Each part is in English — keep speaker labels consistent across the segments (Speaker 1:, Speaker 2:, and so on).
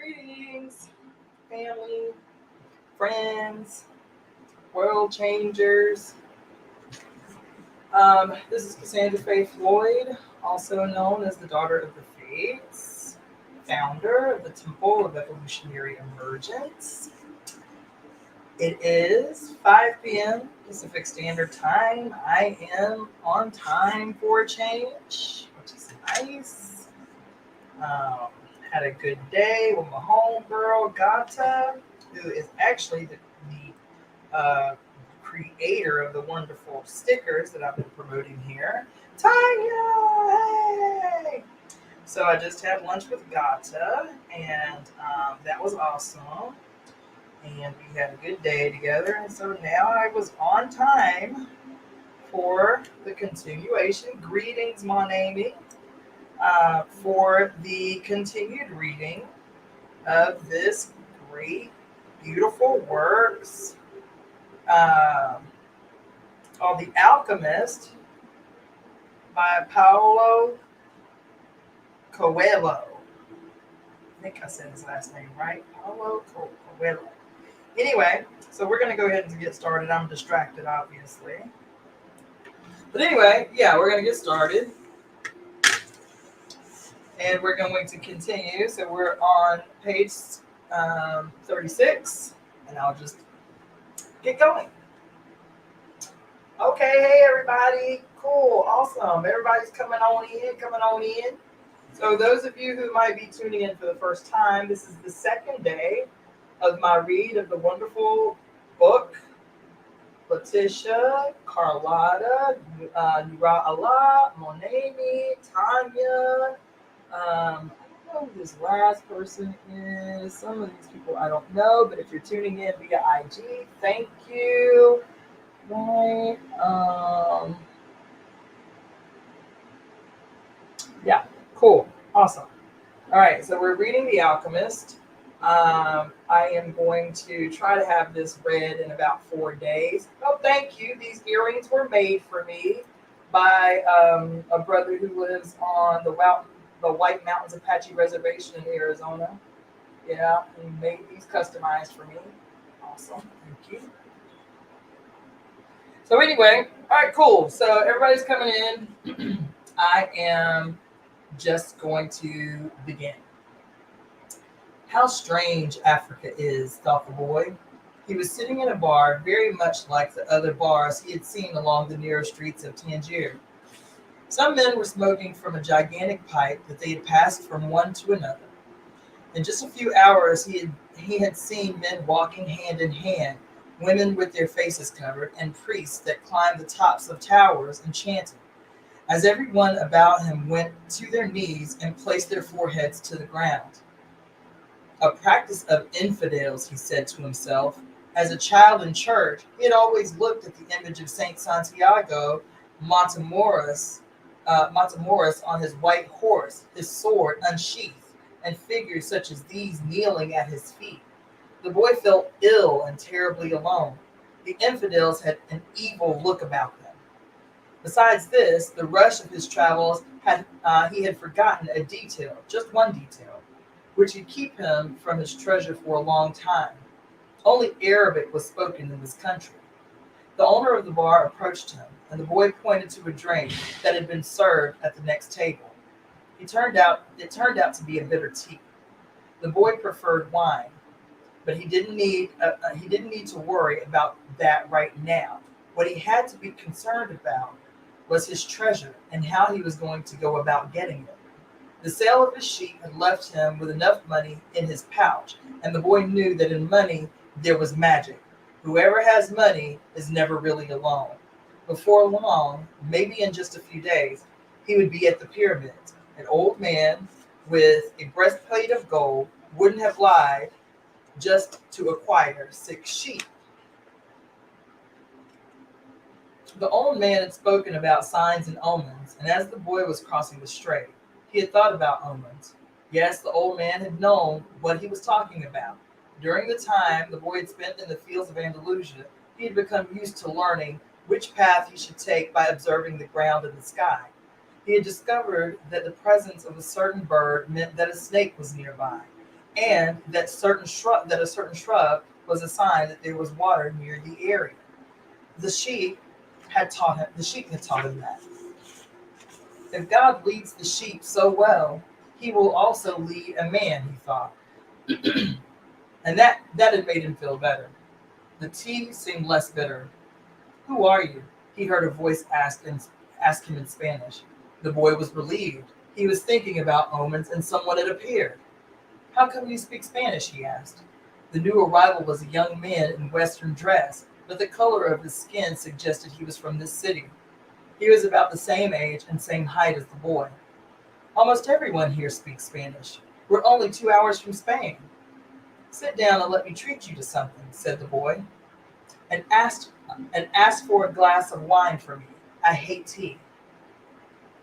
Speaker 1: Greetings, family, friends, world changers. This is Cassandra Faith Floyd, also known as the Daughter of the Fates, founder of the Temple of Evolutionary Emergence. It is 5 p.m. Pacific Standard Time. I am on time for a change, which is nice. Um, had a good day with my homegirl Gata, who is actually the creator of the wonderful stickers that I've been promoting here. Tanya, hey! So I just had lunch with Gata, and that was awesome. And we had a good day together. And so now I was on time for the continuation. Greetings, Mon Amy, for the continued reading of this great, beautiful works um, called The Alchemist by Paulo Coehlo. I think I said his last name right. Paulo Coehlo. Anyway, so we're going to go ahead and get started. I'm distracted, obviously. But anyway, yeah, we're going to get started. And we're going to continue. So we're on page 36. And I'll just get going. Okay, hey everybody. Cool, awesome. Everybody's coming on in. So those of you who might be tuning in for the first time, this is the second day of my read of the wonderful book, Letitia, Carlotta, Nura Allah, Monami, Tanya. I don't know who this last person is. Some of these people I don't know, but if you're tuning in via IG, thank you. Right. Yeah, cool. Awesome. All right, so we're reading The Alchemist. I am going to try to have this read in about 4 days. Oh, thank you. These earrings were made for me by a brother who lives on the White Mountains Apache Reservation in Arizona. Yeah, he made these customized for me. Awesome. Thank you. So anyway, all right, cool. So everybody's coming in. I am just going to begin. How strange Africa is, thought the boy. He was sitting in a bar very much like the other bars he had seen along the nearer streets of Tangier. Some men were smoking from a gigantic pipe that they had passed from one to another. In just a few hours, he had seen men walking hand in hand, women with their faces covered, and priests that climbed the tops of towers and chanted, as everyone about him went to their knees and placed their foreheads to the ground. A practice of infidels, he said to himself. As a child in church, he had always looked at the image of Saint Santiago Montemoris, on his white horse, his sword unsheathed, and figures such as these kneeling at his feet. The boy felt ill and terribly alone. The infidels had an evil look about them. Besides this, the rush of his travels he had forgotten a detail, just one detail, which would keep him from his treasure for a long time. Only Arabic was spoken in this country. The owner of the bar approached him, and the boy pointed to a drink that had been served at the next table. It turned out to be a bitter tea. The boy preferred wine, but he didn't need to worry about that right now. What he had to be concerned about was his treasure and how he was going to go about getting it. The sale of his sheep had left him with enough money in his pouch, and the boy knew that in money there was magic. Whoever has money is never really alone. Before long, maybe in just a few days, he would be at the pyramids. An old man with a breastplate of gold wouldn't have lied just to acquire 6 sheep. The old man had spoken about signs and omens, and as the boy was crossing the strait, he had thought about omens. Yes, the old man had known what he was talking about. During the time the boy had spent in the fields of Andalusia, he had become used to learning which path he should take by observing the ground and the sky. He had discovered that the presence of a certain bird meant that a snake was nearby, and that a certain shrub was a sign that there was water near the area. The sheep had taught him that. If God leads the sheep so well, he will also lead a man, he thought. And that had made him feel better. The tea seemed less bitter. Who are you? He heard a voice ask him in Spanish. The boy was relieved. He was thinking about omens and someone had appeared. How come you speak Spanish? He asked. The new arrival was a young man in Western dress, but the color of his skin suggested he was from this city. He was about the same age and same height as the boy. Almost everyone here speaks Spanish. We're only 2 hours from Spain. Sit down and let me treat you to something, said the boy, and asked for a glass of wine for me. I hate tea.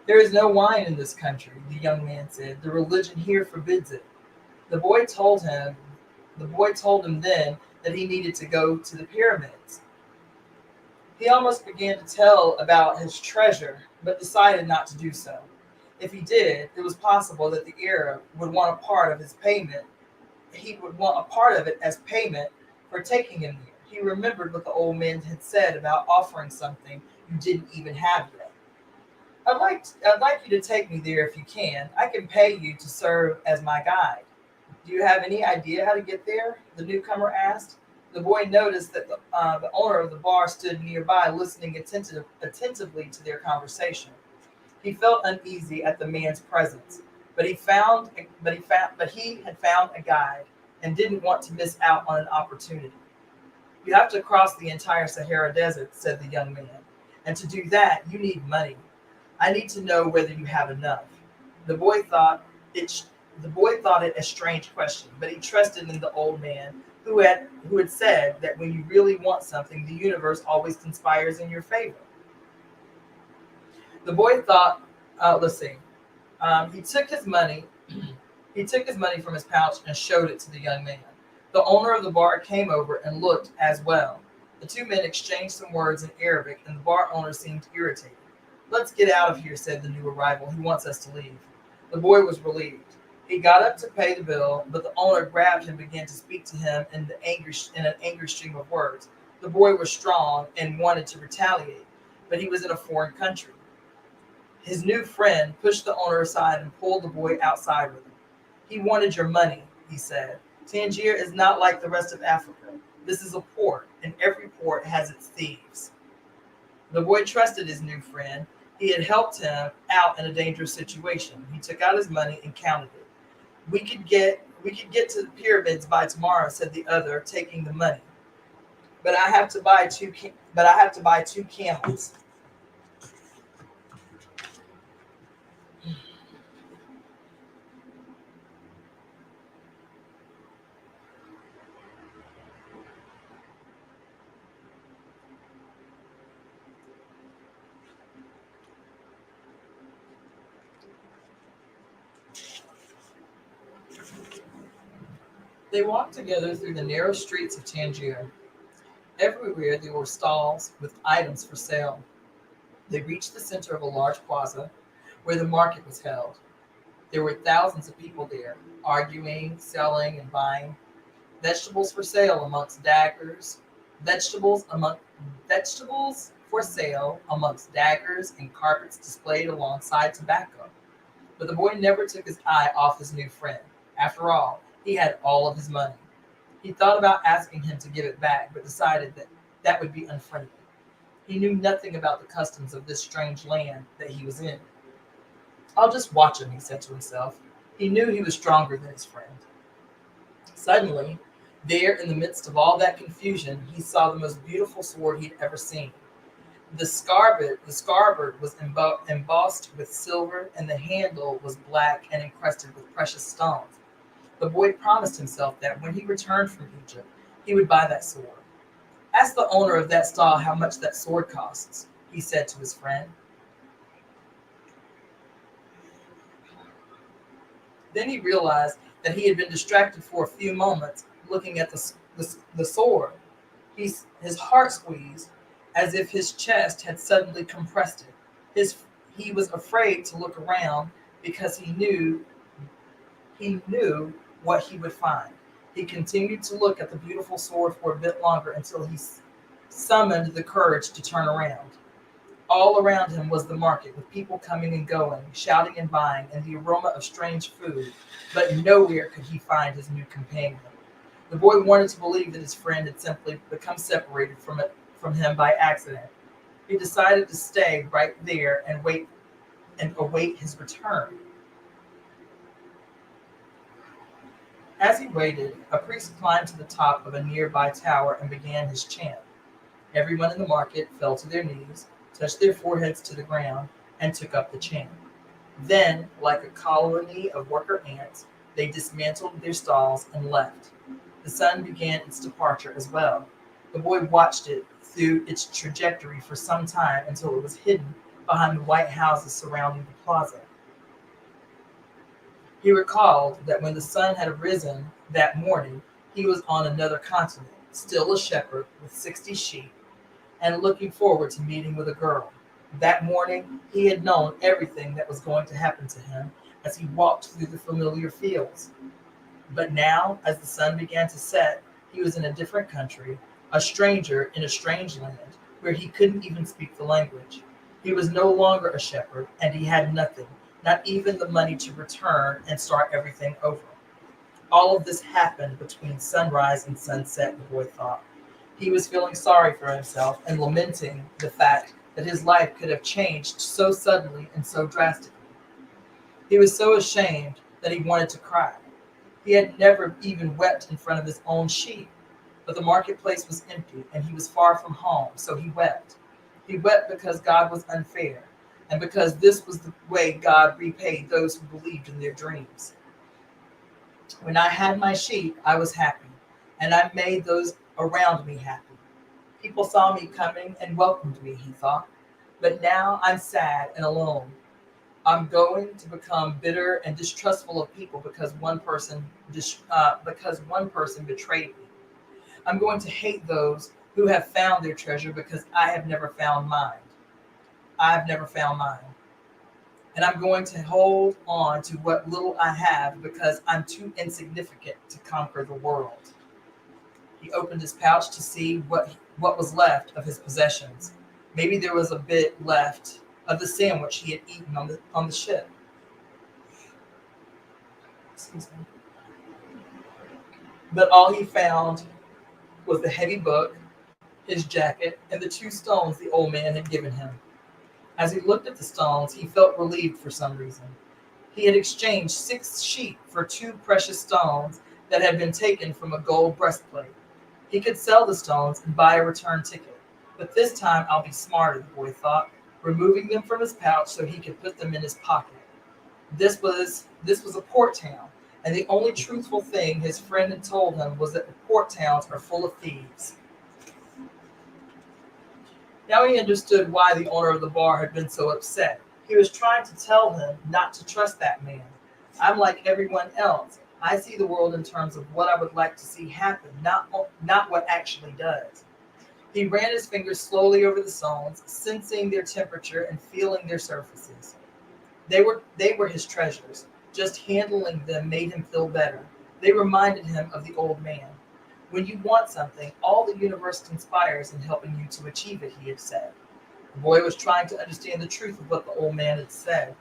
Speaker 1: There is no wine in this country, the young man said. The religion here forbids it. The boy told him then that he needed to go to the pyramids. He almost began to tell about his treasure, but decided not to do so. If he did, it was possible that the Arab would want a part of his payment. He would want a part of it as payment for taking him there. He remembered what the old man had said about offering something you didn't even have yet. I'd like you to take me there if you can. I can pay you to serve as my guide. Do you have any idea how to get there? The newcomer asked. The boy noticed that the owner of the bar stood nearby, listening attentively to their conversation. He felt uneasy at the man's presence, but he had found a guide and didn't want to miss out on an opportunity. You have to cross the entire Sahara Desert, said the young man, and to do that you need money. I need to know whether you have enough. The boy thought it a strange question, but he trusted in the old man who had said that when you really want something, the universe always conspires in your favor. The boy thought, let's see, he took his money. He took his money from his pouch and showed it to the young man. The owner of the bar came over and looked as well. The two men exchanged some words in Arabic, and the bar owner seemed irritated. Let's get out of here, said the new arrival. He wants us to leave. The boy was relieved. He got up to pay the bill, but the owner grabbed him and began to speak to him in an angry stream of words. The boy was strong and wanted to retaliate, but he was in a foreign country. His new friend pushed the owner aside and pulled the boy outside with him. He wanted your money, he said. Tangier is not like the rest of Africa. This is a port, and every port has its thieves. The boy trusted his new friend. He had helped him out in a dangerous situation. He took out his money and counted it. We could get to the pyramids by tomorrow, said the other, taking the money. But I have to buy two camels. They walked together through the narrow streets of Tangier. Everywhere there were stalls with items for sale. They reached the center of a large plaza where the market was held. There were thousands of people there, arguing, selling, and buying. Vegetables for sale amongst daggers. Vegetables for sale amongst daggers and carpets displayed alongside tobacco. But the boy never took his eye off his new friend. After all, he had all of his money. He thought about asking him to give it back, but decided that would be unfriendly. He knew nothing about the customs of this strange land that he was in. I'll just watch him, he said to himself. He knew he was stronger than his friend. Suddenly, there in the midst of all that confusion, he saw the most beautiful sword he'd ever seen. The scabbard was embossed with silver, and the handle was black and encrusted with precious stones. The boy promised himself that when he returned from Egypt, he would buy that sword. Ask the owner of that stall how much that sword costs, he said to his friend. Then he realized that he had been distracted for a few moments looking at the sword. His heart squeezed as if his chest had suddenly compressed it. He was afraid to look around because he knew what he would find. He continued to look at the beautiful sword for a bit longer until he summoned the courage to turn around. All around him was the market, with people coming and going, shouting and buying, and the aroma of strange food, but nowhere could he find his new companion. The boy wanted to believe that his friend had simply become separated from him by accident. He decided to stay right there and await his return. As he waited, a priest climbed to the top of a nearby tower and began his chant. Everyone in the market fell to their knees, touched their foreheads to the ground, and took up the chant. Then, like a colony of worker ants, they dismantled their stalls and left. The sun began its departure as well. The boy watched it through its trajectory for some time until it was hidden behind the white houses surrounding the plaza. He recalled that when the sun had risen that morning, he was on another continent, still a shepherd with 60 sheep, and looking forward to meeting with a girl. That morning, he had known everything that was going to happen to him as he walked through the familiar fields. But now, as the sun began to set, he was in a different country, a stranger in a strange land where he couldn't even speak the language. He was no longer a shepherd, and he had nothing, not even the money to return and start everything over. All of this happened between sunrise and sunset, the boy thought. He was feeling sorry for himself and lamenting the fact that his life could have changed so suddenly and so drastically. He was so ashamed that he wanted to cry. He had never even wept in front of his own sheep, but the marketplace was empty and he was far from home, so he wept. He wept because God was unfair, and because this was the way God repaid those who believed in their dreams. When I had my sheep, I was happy, and I made those around me happy. People saw me coming and welcomed me, he thought. But now I'm sad and alone. I'm going to become bitter and distrustful of people because one person betrayed me. I'm going to hate those who have found their treasure because I have never found mine. I've never found mine. And I'm going to hold on to what little I have because I'm too insignificant to conquer the world. He opened his pouch to see what was left of his possessions. Maybe there was a bit left of the sandwich he had eaten on the ship. Excuse me. But all he found was the heavy book, his jacket, and the 2 stones the old man had given him. As he looked at the stones, he felt relieved for some reason. He had exchanged 6 sheep for 2 precious stones that had been taken from a gold breastplate. He could sell the stones and buy a return ticket. But this time I'll be smarter, the boy thought, removing them from his pouch so he could put them in his pocket. This was a port town, and the only truthful thing his friend had told him was that the port towns are full of thieves. Now he understood why the owner of the bar had been so upset. He was trying to tell him not to trust that man. I'm like everyone else. I see the world in terms of what I would like to see happen, not what actually does. He ran his fingers slowly over the stones, sensing their temperature and feeling their surfaces. They were his treasures. Just handling them made him feel better. They reminded him of the old man. When you want something, all the universe conspires in helping you to achieve it, he had said. The boy was trying to understand the truth of what the old man had said.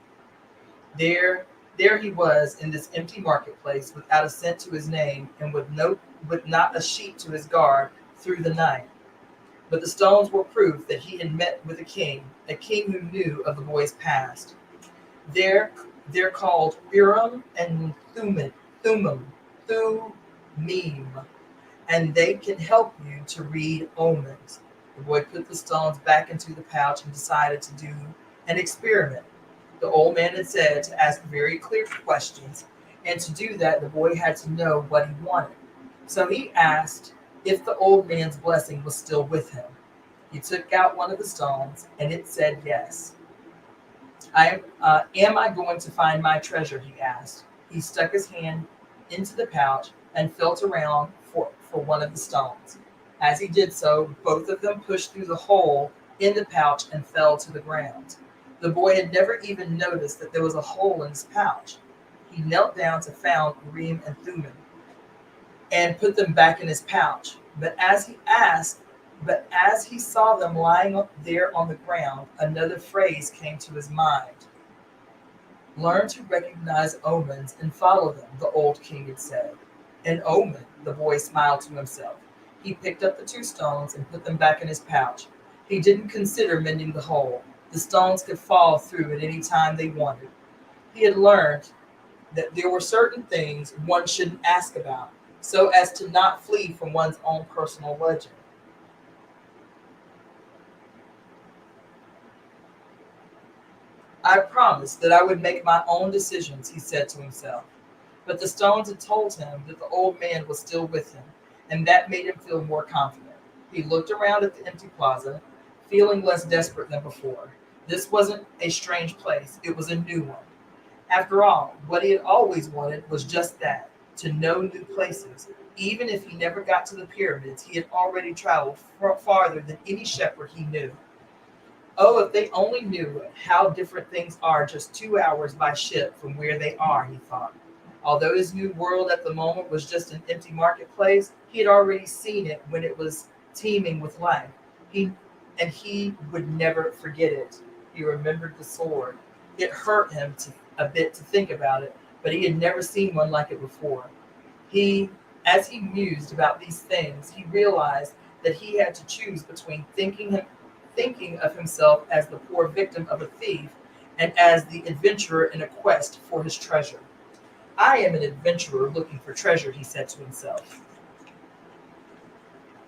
Speaker 1: There he was in this empty marketplace without a cent to his name and with not a sheep to his guard through the night. But the stones were proof that he had met with a king who knew of the boy's past. They're called Urim and Thummim, and they can help you to read omens. The boy put the stones back into the pouch and decided to do an experiment. The old man had said to ask very clear questions, and to do that, the boy had to know what he wanted. So he asked if the old man's blessing was still with him. He took out one of the stones, and it said yes. Am I going to find my treasure? He asked. He stuck his hand into the pouch and felt around for one of the stones. As he did so, both of them pushed through the hole in the pouch and fell to the ground. The boy had never even noticed that there was a hole in his pouch. He knelt down to found Urim and Thummim and put them back in his pouch. But as he saw them lying up there on the ground, another phrase came to his mind. Learn to recognize omens and follow them, the old king had said. An omen, the boy smiled to himself. He picked up the two stones and put them back in his pouch. He didn't consider mending the hole. The stones could fall through at any time they wanted. He had learned that there were certain things one shouldn't ask about, so as to not flee from one's own personal legend. I promised that I would make my own decisions, he said to himself. But the stones had told him that the old man was still with him, and that made him feel more confident. He looked around at the empty plaza, feeling less desperate than before. This wasn't a strange place, it was a new one. After all, what he had always wanted was just that, to know new places. Even if he never got to the pyramids, he had already traveled farther than any shepherd he knew. Oh, if they only knew how different things are just 2 hours by ship from where they are, he thought. Although his new world at the moment was just an empty marketplace, he had already seen it when it was teeming with life. He and he would never forget it. He remembered the sword. It hurt him a bit to think about it, but he had never seen one like it before. He, as he mused about these things, he realized that he had to choose between thinking of himself as the poor victim of a thief and as the adventurer in a quest for his treasure. I am an adventurer looking for treasure, he said to himself.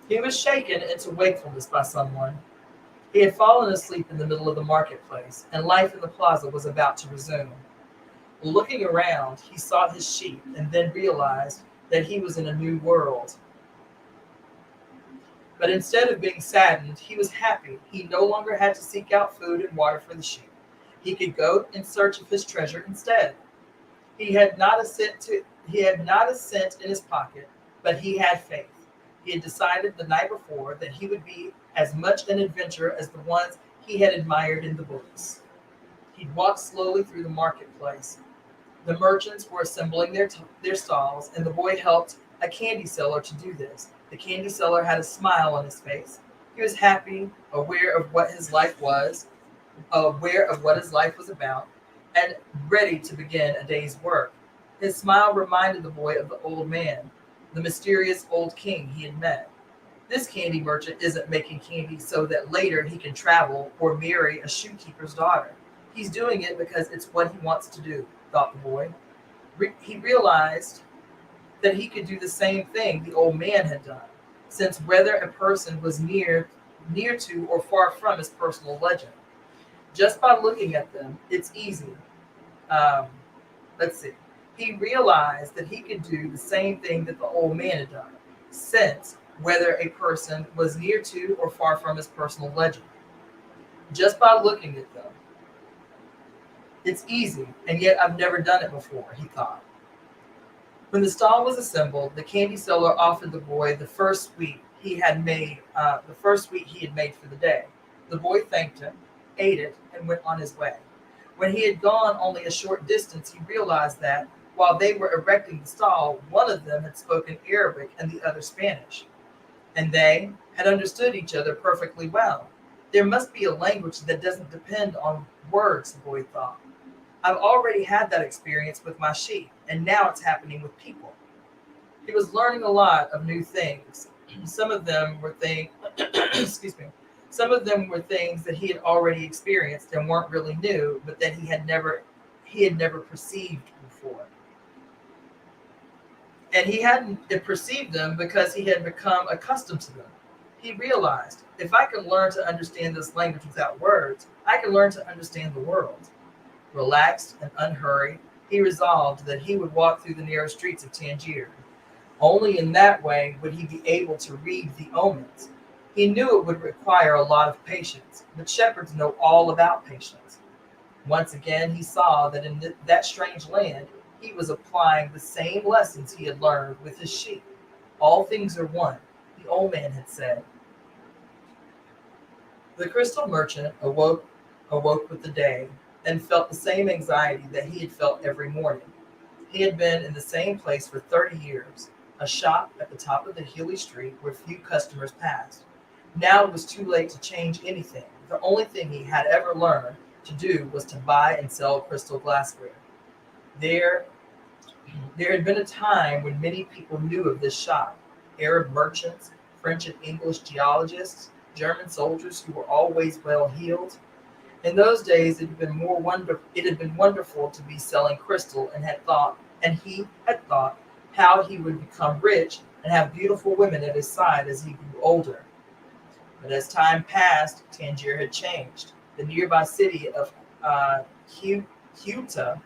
Speaker 1: He was shaken into wakefulness by someone. He had fallen asleep in the middle of the marketplace, and life in the plaza was about to resume. Looking around, he saw his sheep and then realized that he was in a new world. But instead of being saddened, he was happy. He no longer had to seek out food and water for the sheep. He could go in search of his treasure instead. He had not a cent in his pocket, but he had faith. He had decided the night before that he would be as much an adventurer as the ones he had admired in the books. He walked slowly through the marketplace. The merchants were assembling their stalls, and the boy helped a candy seller to do this. The candy seller had a smile on his face. He was happy, aware of what his life was about, and ready to begin a day's work. His smile reminded the boy of the old man, the mysterious old king he had met. This candy merchant isn't making candy so that later he can travel or marry a shoekeeper's daughter. He's doing it because it's what he wants to do, thought the boy. He realized that he could do the same thing the old man had done, since whether a person was near to or far from his personal legend. Just by looking at them, it's easy. Um, let's see. He realized that he could do the same thing that the old man had done, since whether a person was near to or far from his personal legend. Just by looking at them, it's easy, and yet I've never done it before, he thought. When the stall was assembled, the candy seller offered the boy the first sweet he had made for the day. The boy thanked him, ate it, and went on his way. When he had gone only a short distance, he realized that while they were erecting the stall, one of them had spoken Arabic and the other Spanish, and they had understood each other perfectly well. There must be a language that doesn't depend on words, the boy thought. I've already had that experience with my sheep, and now it's happening with people. He was learning a lot of new things. Some of them were things, excuse me. Some of them were things that he had already experienced and weren't really new, but that he had never perceived before. And he hadn't perceived them because he had become accustomed to them. He realized, if I can learn to understand this language without words, I can learn to understand the world. Relaxed and unhurried, he resolved that he would walk through the narrow streets of Tangier. Only in that way would he be able to read the omens. He knew it would require a lot of patience, but shepherds know all about patience. Once again, he saw that in that strange land, he was applying the same lessons he had learned with his sheep. All things are one, the old man had said. The crystal merchant awoke with the day and felt the same anxiety that he had felt every morning. He had been in the same place for 30 years, a shop at the top of the hilly street where few customers passed. Now it was too late to change anything. The only thing he had ever learned to do was to buy and sell crystal glassware. There, there had been a time when many people knew of this shop: Arab merchants, French and English geologists, German soldiers who were always well heeled. In those days, it had been wonderful to be selling crystal, and he had thought how he would become rich and have beautiful women at his side as he grew older. But as time passed, Tangier had changed. The nearby city of Huta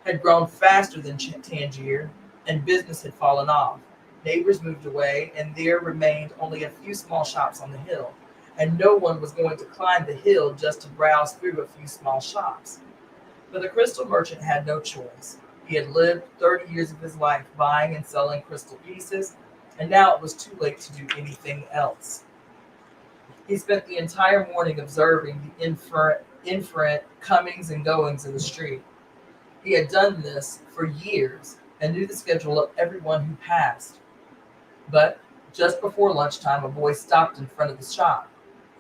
Speaker 1: had grown faster than Tangier, and business had fallen off. Neighbors moved away, and there remained only a few small shops on the hill, and no one was going to climb the hill just to browse through a few small shops. But the crystal merchant had no choice. He had lived 30 years of his life buying and selling crystal pieces, and now it was too late to do anything else. He spent the entire morning observing the inferent comings and goings in the street. He had done this for years and knew the schedule of everyone who passed. But just before lunchtime, a boy stopped in front of the shop.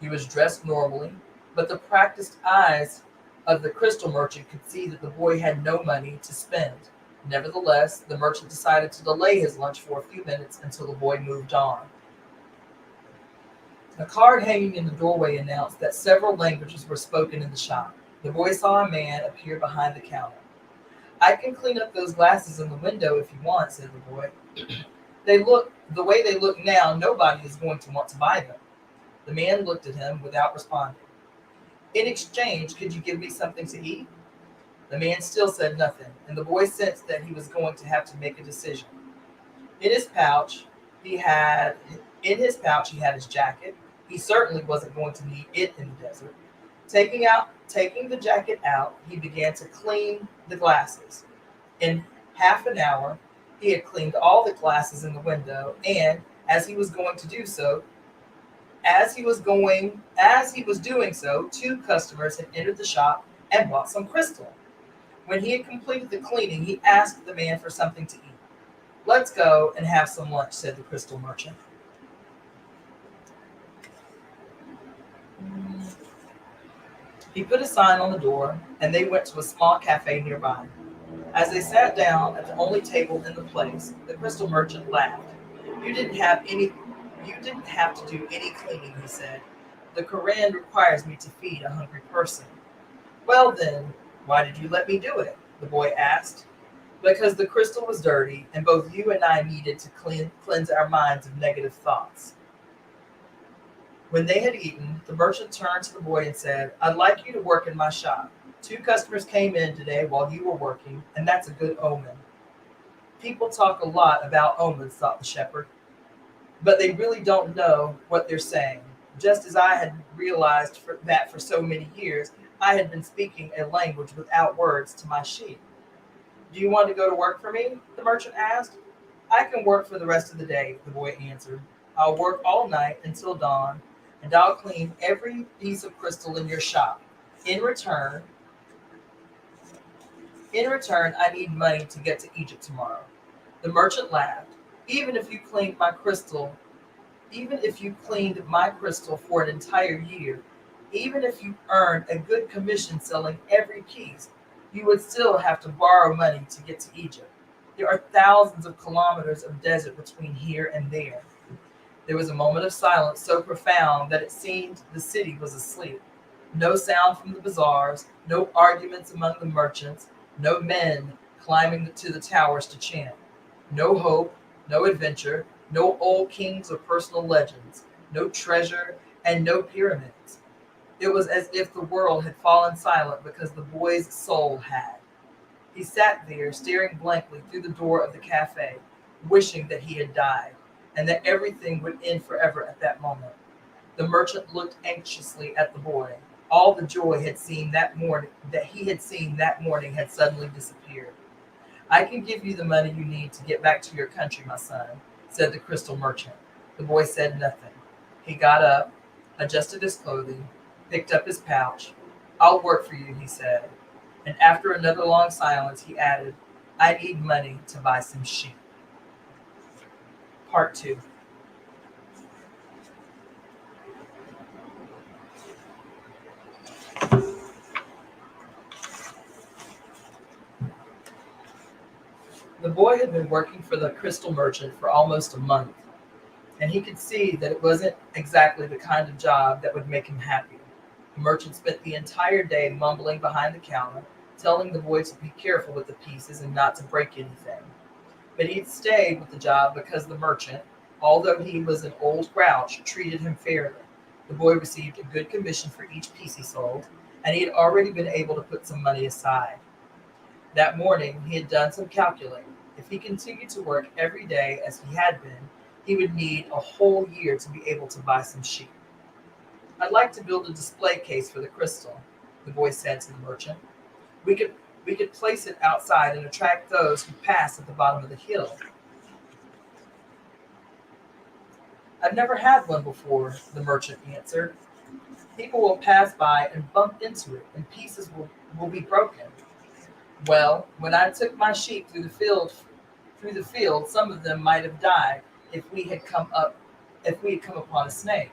Speaker 1: He was dressed normally, but the practiced eyes of the crystal merchant could see that the boy had no money to spend. Nevertheless, the merchant decided to delay his lunch for a few minutes until the boy moved on. A card hanging in the doorway announced that several languages were spoken in the shop. The boy saw a man appear behind the counter. "I can clean up those glasses in the window if you want," said the boy. The way they look now, nobody is going to want to buy them." The man looked at him without responding. "In exchange, could you give me something to eat?" The man still said nothing, and the boy sensed that he was going to have to make a decision. In his pouch, he had he had his jacket. He certainly wasn't going to need it in the desert. Taking the jacket out, he began to clean the glasses. In half an hour, he had cleaned all the glasses in the window, and as he was doing so, two customers had entered the shop and bought some crystal. When he had completed the cleaning, he asked the man for something to eat. "Let's go and have some lunch," said the crystal merchant. He put a sign on the door, and they went to a small cafe nearby. As they sat down at the only table in the place, the crystal merchant laughed. "You didn't have any you didn't have to do any cleaning," he said. "The Koran requires me to feed a hungry person." "Well then, why did you let me do it?" the boy asked. "Because the crystal was dirty, and both you and I needed to cleanse our minds of negative thoughts." When they had eaten, the merchant turned to the boy and said, "I'd like you to work in my shop. Two customers came in today while you were working, and that's a good omen." People talk a lot about omens, thought the shepherd, but they really don't know what they're saying. Just as I had realized that for so many years, I had been speaking a language without words to my sheep. "Do you want to go to work for me?" the merchant asked. "I can work for the rest of the day," the boy answered. "I'll work all night until dawn, and I'll clean every piece of crystal in your shop. In return, I need money to get to Egypt tomorrow." The merchant laughed. Even if you cleaned my crystal for an entire year, even if you earned a good commission selling every piece, you would still have to borrow money to get to Egypt. There are thousands of kilometers of desert between here and there." There was a moment of silence so profound that it seemed the city was asleep. No sound from the bazaars, no arguments among the merchants, no men climbing to the towers to chant. No hope, no adventure, no old kings or personal legends, no treasure, and no pyramids. It was as if the world had fallen silent because the boy's soul had. He sat there, staring blankly through the door of the cafe, wishing that he had died, and that everything would end forever at that moment. The merchant looked anxiously at the boy. All the joy he had seen that morning had suddenly disappeared. "I can give you the money you need to get back to your country, my son," said the crystal merchant. The boy said nothing. He got up, adjusted his clothing, picked up his pouch. "I'll work for you," he said. And after another long silence, he added, I need money to buy some sheep. Part 2. The boy had been working for the crystal merchant for almost a month, and he could see that it wasn't exactly the kind of job that would make him happy. The merchant spent the entire day mumbling behind the counter, telling the boy to be careful with the pieces and not to break anything. But he'd stayed with the job because the merchant, although he was an old grouch, treated him fairly. The boy received a good commission for each piece he sold, and he had already been able to put some money aside. That morning, he had done some calculating. If he continued to work every day as he had been, he would need a whole year to be able to buy some sheep. I'd like to build a display case for the crystal, the boy said to the merchant. We could we could place it outside and attract those who pass at the bottom of the hill. I've never had one before, the merchant answered. People will pass by and bump into it, and pieces will be broken. Well, when I took my sheep through the field, some of them might have died if we had come upon a snake.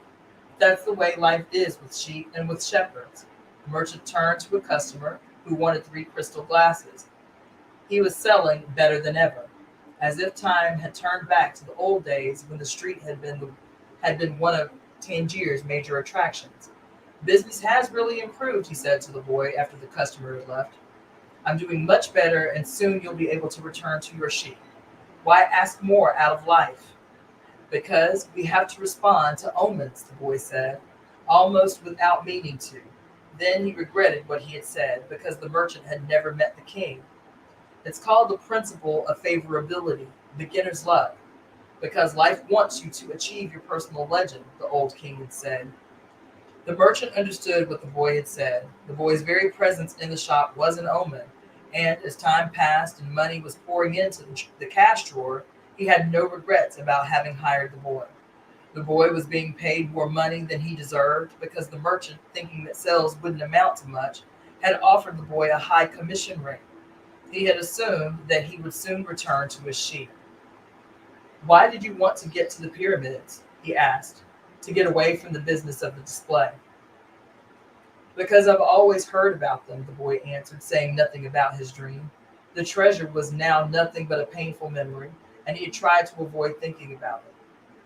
Speaker 1: That's the way life is with sheep and with shepherds. The merchant turned to a customer who wanted 3 crystal glasses. He was selling better than ever, as if time had turned back to the old days when the street had been one of Tangier's major attractions. Business has really improved, he said to the boy after the customer had left. I'm doing much better, and soon you'll be able to return to your sheep. Why ask more out of life? Because we have to respond to omens, the boy said, almost without meaning to. Then he regretted what he had said, because the merchant had never met the king. It's called the principle of favorability, beginner's luck, because life wants you to achieve your personal legend, the old king had said. The merchant understood what the boy had said. The boy's very presence in the shop was an omen, and as time passed and money was pouring into the cash drawer, he had no regrets about having hired the boy. The boy was being paid more money than he deserved because the merchant, thinking that sales wouldn't amount to much, had offered the boy a high commission rate. He had assumed that he would soon return to his sheep. Why did you want to get to the pyramids? He asked. To get away from the business of the display. Because I've always heard about them, the boy answered, saying nothing about his dream. The treasure was now nothing but a painful memory, and he had tried to avoid thinking about it.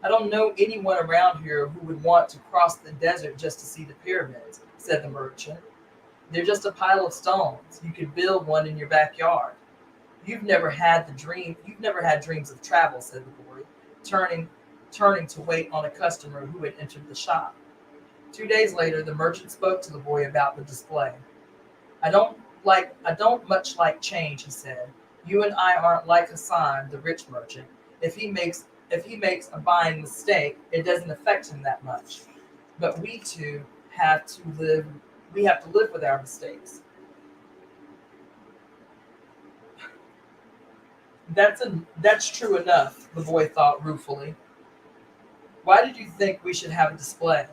Speaker 1: I don't know anyone around here who would want to cross the desert just to see the pyramids, said the merchant. They're just a pile of stones. You could build one in your backyard. You've never had dreams of travel, said the boy, turning to wait on a customer who had entered the shop. 2 days later, the merchant spoke to the boy about the display. I don't much like change, he said. You and I aren't like Hassan, the rich merchant. If he makes a buying mistake, it doesn't affect him that much. But we two have to live we have to live with our mistakes. That's true enough, the boy thought ruefully. Why did you think we should have a display?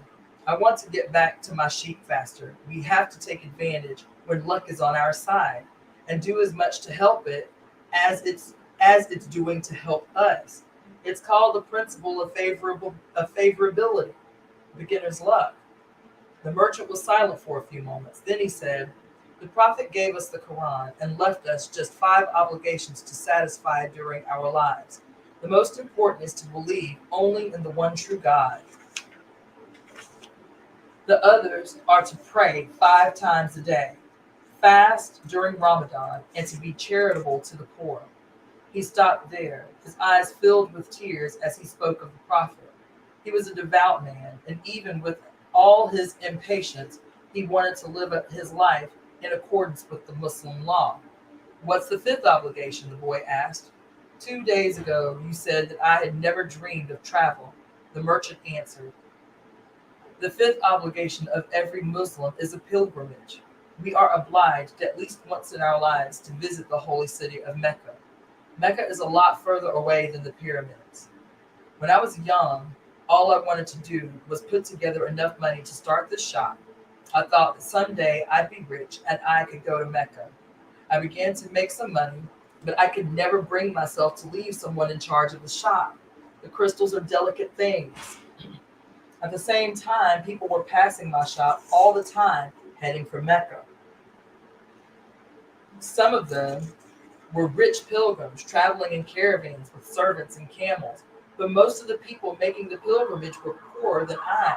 Speaker 1: I want to get back to my sheep faster. We have to take advantage when luck is on our side and do as much to help it as it's doing to help us. It's called the principle of favorability, beginner's luck. The merchant was silent for a few moments. Then he said, the prophet gave us the Quran and left us just 5 obligations to satisfy during our lives. The most important is to believe only in the one true God. The others are to pray 5 times a day, fast during Ramadan, and to be charitable to the poor. He stopped there, his eyes filled with tears as he spoke of the prophet. He was a devout man, and even with all his impatience, he wanted to live his life in accordance with the Muslim law. What's the 5th obligation? The boy asked. 2 days ago, you said that I had never dreamed of travel, the merchant answered. The 5th obligation of every Muslim is a pilgrimage. We are obliged at least once in our lives to visit the holy city of Mecca. Mecca is a lot further away than the pyramids. When I was young, all I wanted to do was put together enough money to start this shop. I thought that someday I'd be rich and I could go to Mecca. I began to make some money, but I could never bring myself to leave someone in charge of the shop. The crystals are delicate things. At the same time, people were passing my shop all the time, heading for Mecca. Some of them were rich pilgrims traveling in caravans with servants and camels, but most of the people making the pilgrimage were poorer than I.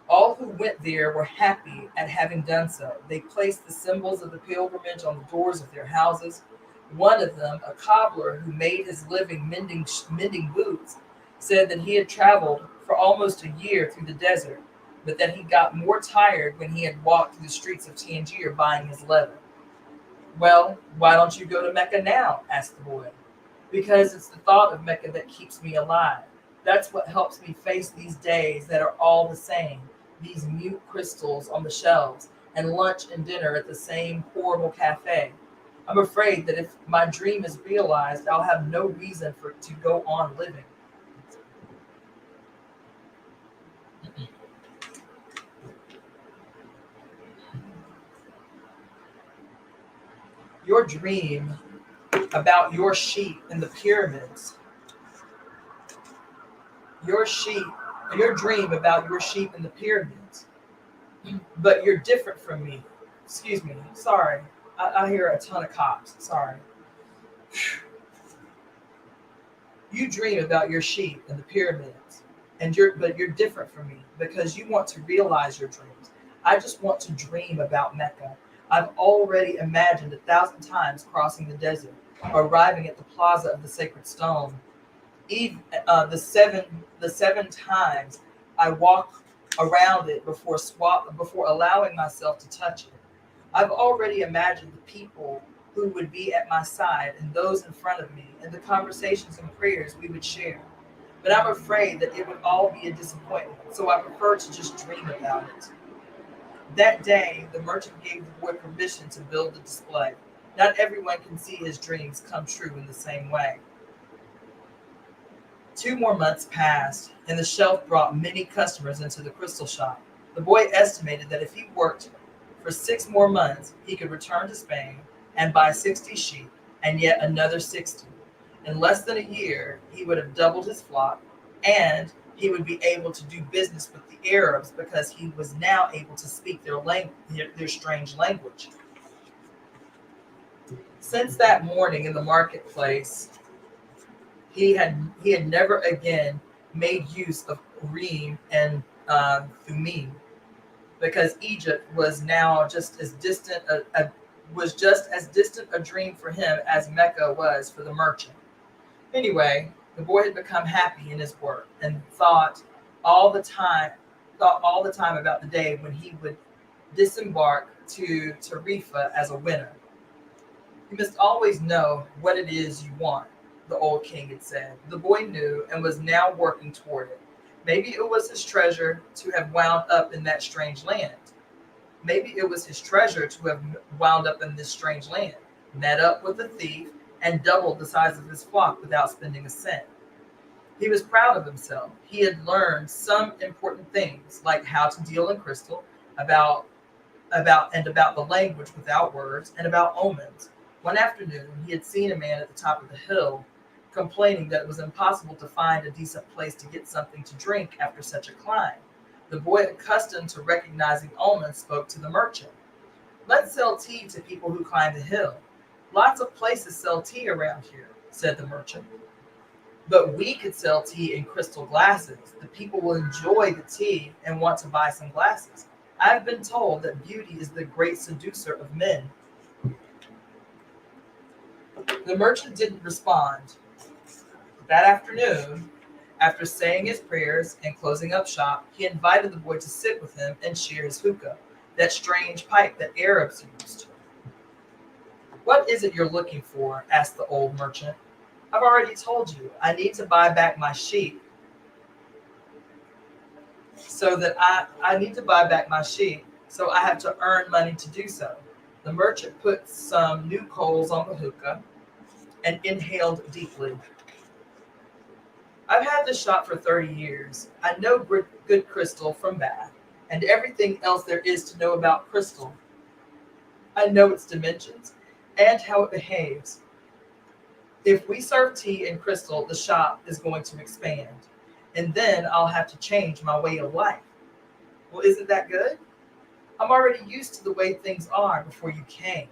Speaker 1: All who went there were happy at having done so. They placed the symbols of the pilgrimage on the doors of their houses. One of them, a cobbler who made his living mending boots, said that he had traveled for almost a year through the desert, but that he got more tired when he had walked through the streets of Tangier buying his leather. Well, why don't you go to Mecca now? Asked the boy. Because it's the thought of Mecca that keeps me alive. That's what helps me face these days that are all the same. These mute crystals on the shelves, and lunch and dinner at the same horrible cafe. I'm afraid that if my dream is realized, I'll have no reason for it to go on living. Your dream about your sheep in the pyramids, your sheep, your dream about your sheep in the pyramids, but you're different from me. Excuse me, sorry. I hear a ton of cops. Sorry. You dream about your sheep in the pyramids, but you're different from me because you want to realize your dreams. I just want to dream about Mecca. I've already imagined 1,000 times crossing the desert, arriving at the plaza of the sacred stone. Even the seven times I walked around it before allowing myself to touch it. I've already imagined the people who would be at my side and those in front of me and the conversations and prayers we would share. But I'm afraid that it would all be a disappointment, so I prefer to just dream about it. That day, the merchant gave the boy permission to build the display. Not everyone can see his dreams come true in the same way. 2 more months passed, and the shelf brought many customers into the crystal shop. The boy estimated that if he worked for 6 more months, he could return to Spain and buy 60 sheep and yet another 60. In less than a year, he would have doubled his flock, and he would be able to do business with the Arabs because he was now able to speak their language, their strange language. Since that morning in the marketplace, he had never again made use of Urim and Thummim because Egypt was now just as distant a dream for him as Mecca was for the merchant. Anyway, the boy had become happy in his work and all the time thought all the time about the day when he would disembark to Tarifa as a winner. You must always know what it is you want, the old king had said. The boy knew and was now working toward it. Maybe it was his treasure to have wound up in that strange land. Maybe it was his treasure to have wound up in this strange land, met up with a thief, and doubled the size of his flock without spending a cent. He was proud of himself. He had learned some important things, like how to deal in crystal, about about the language without words, and about omens. One afternoon, he had seen a man at the top of the hill complaining that it was impossible to find a decent place to get something to drink after such a climb. The boy, accustomed to recognizing omens, spoke to the merchant. Let's sell tea to people who climb the hill. Lots of places sell tea around here, said the merchant. But we could sell tea in crystal glasses. The people will enjoy the tea and want to buy some glasses. I've been told that beauty is the great seducer of men. The merchant didn't respond. That afternoon, after saying his prayers and closing up shop, he invited the boy to sit with him and share his hookah, that strange pipe that Arabs used. What is it you're looking for? Asked the old merchant. I've already told you. I need to buy back my sheep I need to buy back my sheep, so I have to earn money to do so. The merchant put some new coals on the hookah and inhaled deeply. I've had this shop for 30 years. I know good crystal from bad, and everything else there is to know about crystal. I know its dimensions and how it behaves. If we serve tea and crystal, the shop is going to expand. And then I'll have to change my way of life. Well, isn't that good? I'm already used to the way things are before you came.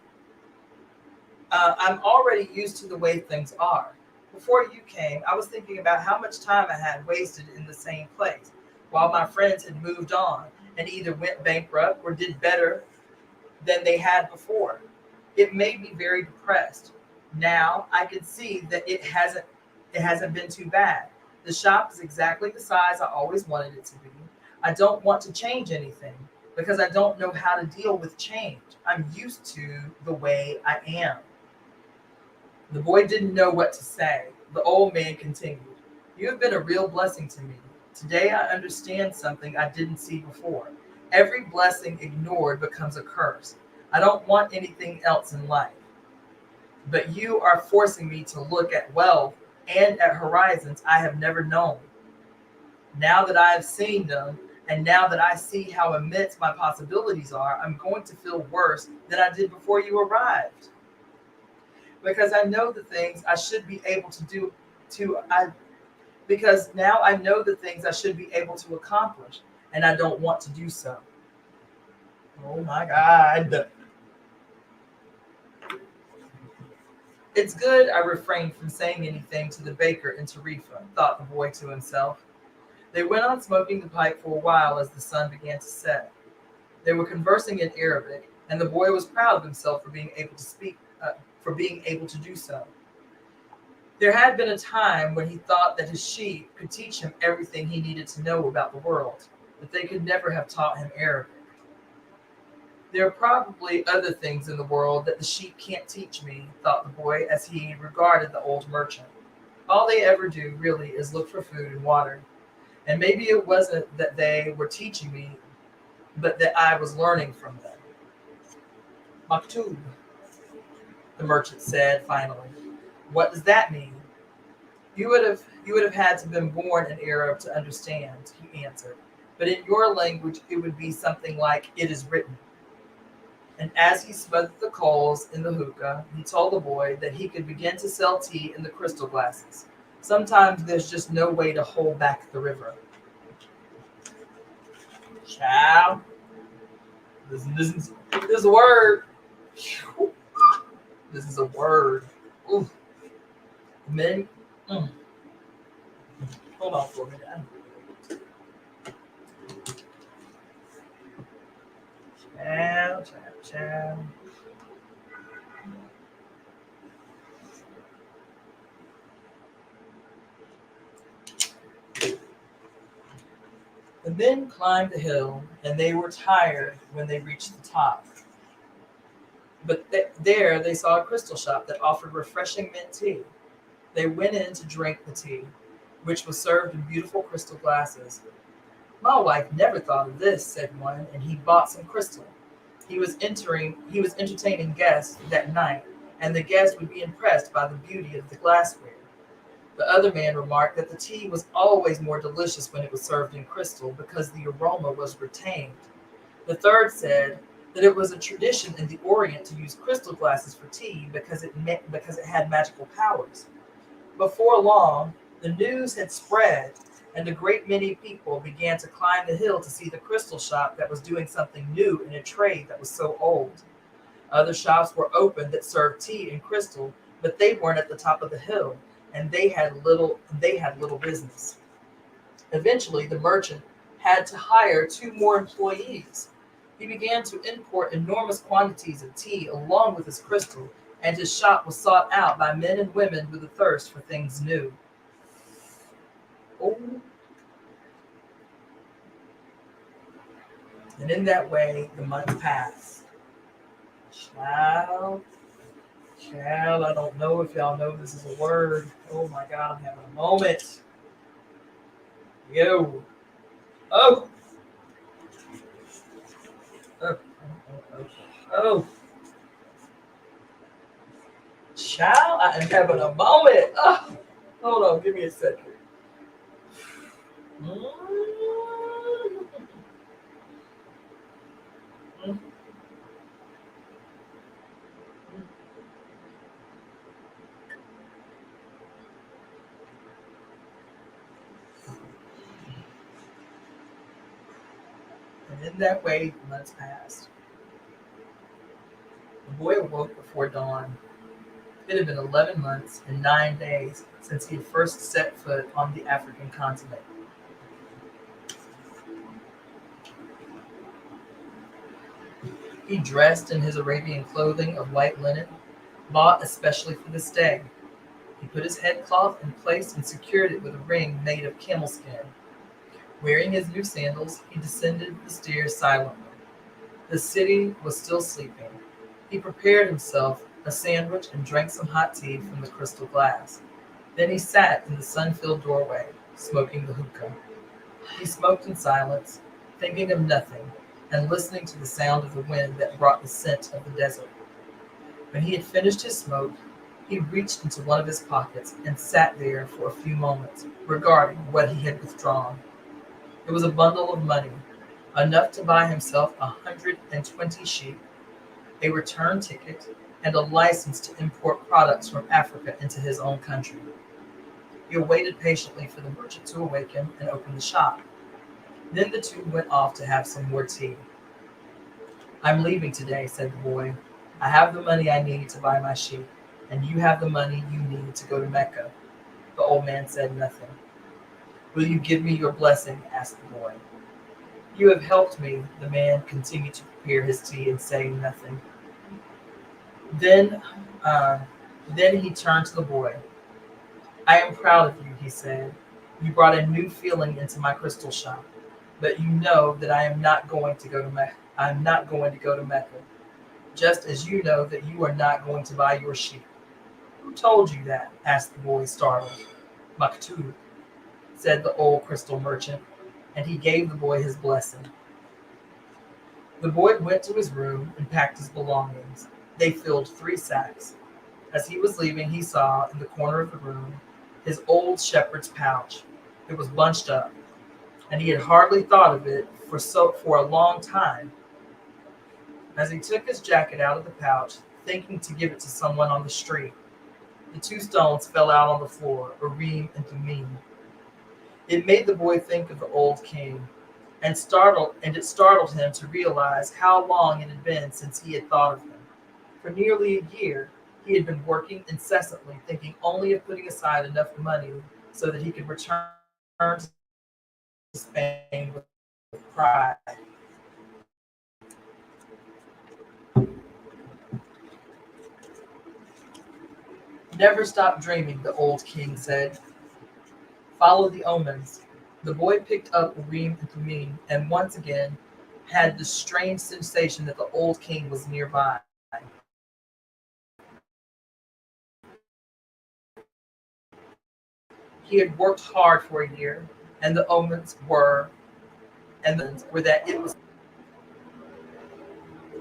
Speaker 1: I'm already used to the way things are. Before you came, I was thinking about how much time I had wasted in the same place, while my friends had moved on and either went bankrupt or did better than they had before. It made me very depressed. Now I can see that it hasn't been too bad. The shop is exactly the size I always wanted it to be. I don't want to change anything because I don't know how to deal with change. I'm used to the way I am. The boy didn't know what to say. The old man continued, "You have been a real blessing to me. Today I understand something I didn't see before. Every blessing ignored becomes a curse. I don't want anything else in life. But you are forcing me to look at wealth and at horizons I have never known. Now that I have seen them, and now that I see how immense my possibilities are, I'm going to feel worse than I did before you arrived. Because I know the things I should be able to do to I because now I know the things I should be able to accomplish, and I don't want to do so." Oh my God. It's good I refrained from saying anything to the baker and Tarifa, thought the boy to himself. They went on smoking the pipe for a while as the sun began to set. They were conversing in Arabic, and the boy was proud of himself for being able to for being able to do so. There had been a time when he thought that his sheep could teach him everything he needed to know about the world, but they could never have taught him Arabic. There are probably other things in the world that the sheep can't teach me, thought the boy as he regarded the old merchant. All they ever do, really, is look for food and water. And maybe it wasn't that they were teaching me, but that I was learning from them. Maktub, the merchant said finally. What does that mean? You would have had to have been born an Arab to understand, he answered. But in your language it would be something like it is written. And as he smothered the coals in the hookah, he told the boy that he could begin to sell tea in the crystal glasses. Sometimes there's just no way to hold back the river. Child, this is a word. This is a word. Ooh, men. Mm. Hold on for a minute. Child. The men climbed the hill, and they were tired when they reached the top. But there they saw a crystal shop that offered refreshing mint tea. They went in to drink the tea, which was served in beautiful crystal glasses. "My wife never thought of this," said one, and he bought some crystal. He was entertaining guests that night, and the guests would be impressed by the beauty of the glassware. The other man remarked that the tea was always more delicious when it was served in crystal because the aroma was retained. The third said that it was a tradition in the Orient to use crystal glasses for tea because it had magical powers. Before long, the news had spread, and a great many people began to climb the hill to see the crystal shop that was doing something new in a trade that was so old. Other shops were open that served tea and crystal, but they weren't at the top of the hill, and they had little business. Eventually, the merchant had to hire two more employees. He began to import enormous quantities of tea along with his crystal, and his shop was sought out by men and women with a thirst for things new. Oh, and in that way, the months passed. Child, child, I don't know if y'all know this is a word. Oh my God, I'm having a moment. Yo. Oh. Oh. Oh. Oh. Child, I am having a moment. Oh. Hold on, give me a second. And in that way, months passed. The boy awoke before dawn. It had been 11 months and 9 days since he had first set foot on the African continent. He dressed in his Arabian clothing of white linen, bought especially for this day. He put his headcloth in place and secured it with a ring made of camel skin. Wearing his new sandals, he descended the stairs silently. The city was still sleeping. He prepared himself a sandwich and drank some hot tea from the crystal glass. Then he sat in the sun-filled doorway, smoking the hookah. He smoked in silence, thinking of nothing, and listening to the sound of the wind that brought the scent of the desert. When he had finished his smoke, he reached into one of his pockets and sat there for a few moments, regarding what he had withdrawn. It was a bundle of money, enough to buy himself 120 sheep, a return ticket, and a license to import products from Africa into his own country. He waited patiently for the merchant to awaken and open the shop. Then the two went off to have some more tea. "I'm leaving today," said the boy. "I have the money I need to buy my sheep, and you have the money you need to go to Mecca." The old man said nothing. "Will you give me your blessing?" asked the boy. "You have helped me." The man continued to prepare his tea and say nothing. Then, uh, then he turned to the boy. "I am proud of you," he said. "You brought a new feeling into my crystal shop. But you know that I am not going to go to Mecca. I am not going to go to Mecca, just as you know that you are not going to buy your sheep." "Who told you that?" asked the boy, startled. "Maktub," said the old crystal merchant, and he gave the boy his blessing. The boy went to his room and packed his belongings. They filled 3 sacks. As he was leaving, he saw, in the corner of the room, his old shepherd's pouch. It was bunched up, and he had hardly thought of it for a long time. As he took his jacket out of the pouch, thinking to give it to someone on the street, the 2 stones fell out on the floor, Urim and Thummim. It made the boy think of the old king, and it startled him to realize how long it had been since he had thought of him. For nearly a year, he had been working incessantly, thinking only of putting aside enough money so that he could return to Spain with pride. "Never stop dreaming," the old king said. "Follow the omens." The boy picked up Urim and Thummim and once again had the strange sensation that the old king was nearby. He had worked hard for a year, and the omens were that it was.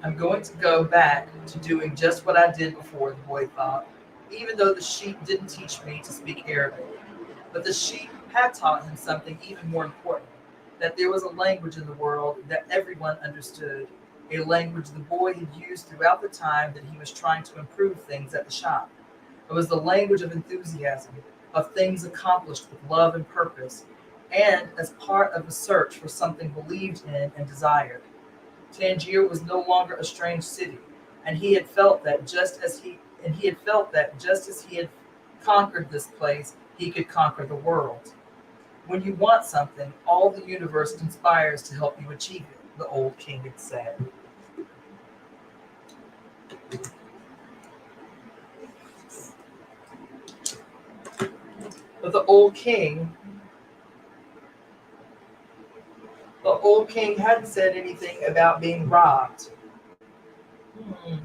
Speaker 1: "I'm going to go back to doing just what I did before," the boy thought, "even though the sheep didn't teach me to speak Arabic. But the sheep had taught him something even more important, that there was a language in the world that everyone understood, a language the boy had used throughout the time that he was trying to improve things at the shop. It was the language of enthusiasm, of things accomplished with love and purpose, and as part of a search for something believed in and desired. Tangier was no longer a strange city, and he had felt that just as he had conquered this place, he could conquer the world. "When you want something, all the universe conspires to help you achieve it," the old king had said. But the old king hadn't said anything about being robbed. Hmm.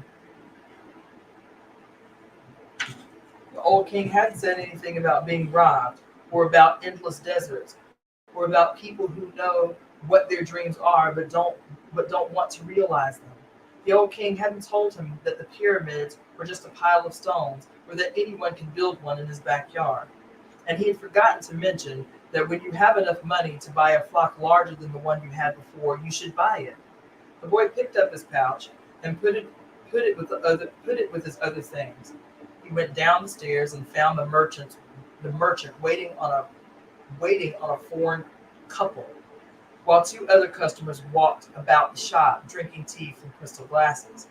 Speaker 1: The old king hadn't said anything about being robbed, or about endless deserts, or about people who know what their dreams are but don't want to realize them. The old king hadn't told him that the pyramids were just a pile of stones, or that anyone can build one in his backyard. And he had forgotten to mention that when you have enough money to buy a flock larger than the one you had before, you should buy it. The boy picked up his pouch and put it with his other things. He went down the stairs and found the merchant waiting on a foreign couple. while two other customers walked about the shop drinking tea from crystal glasses.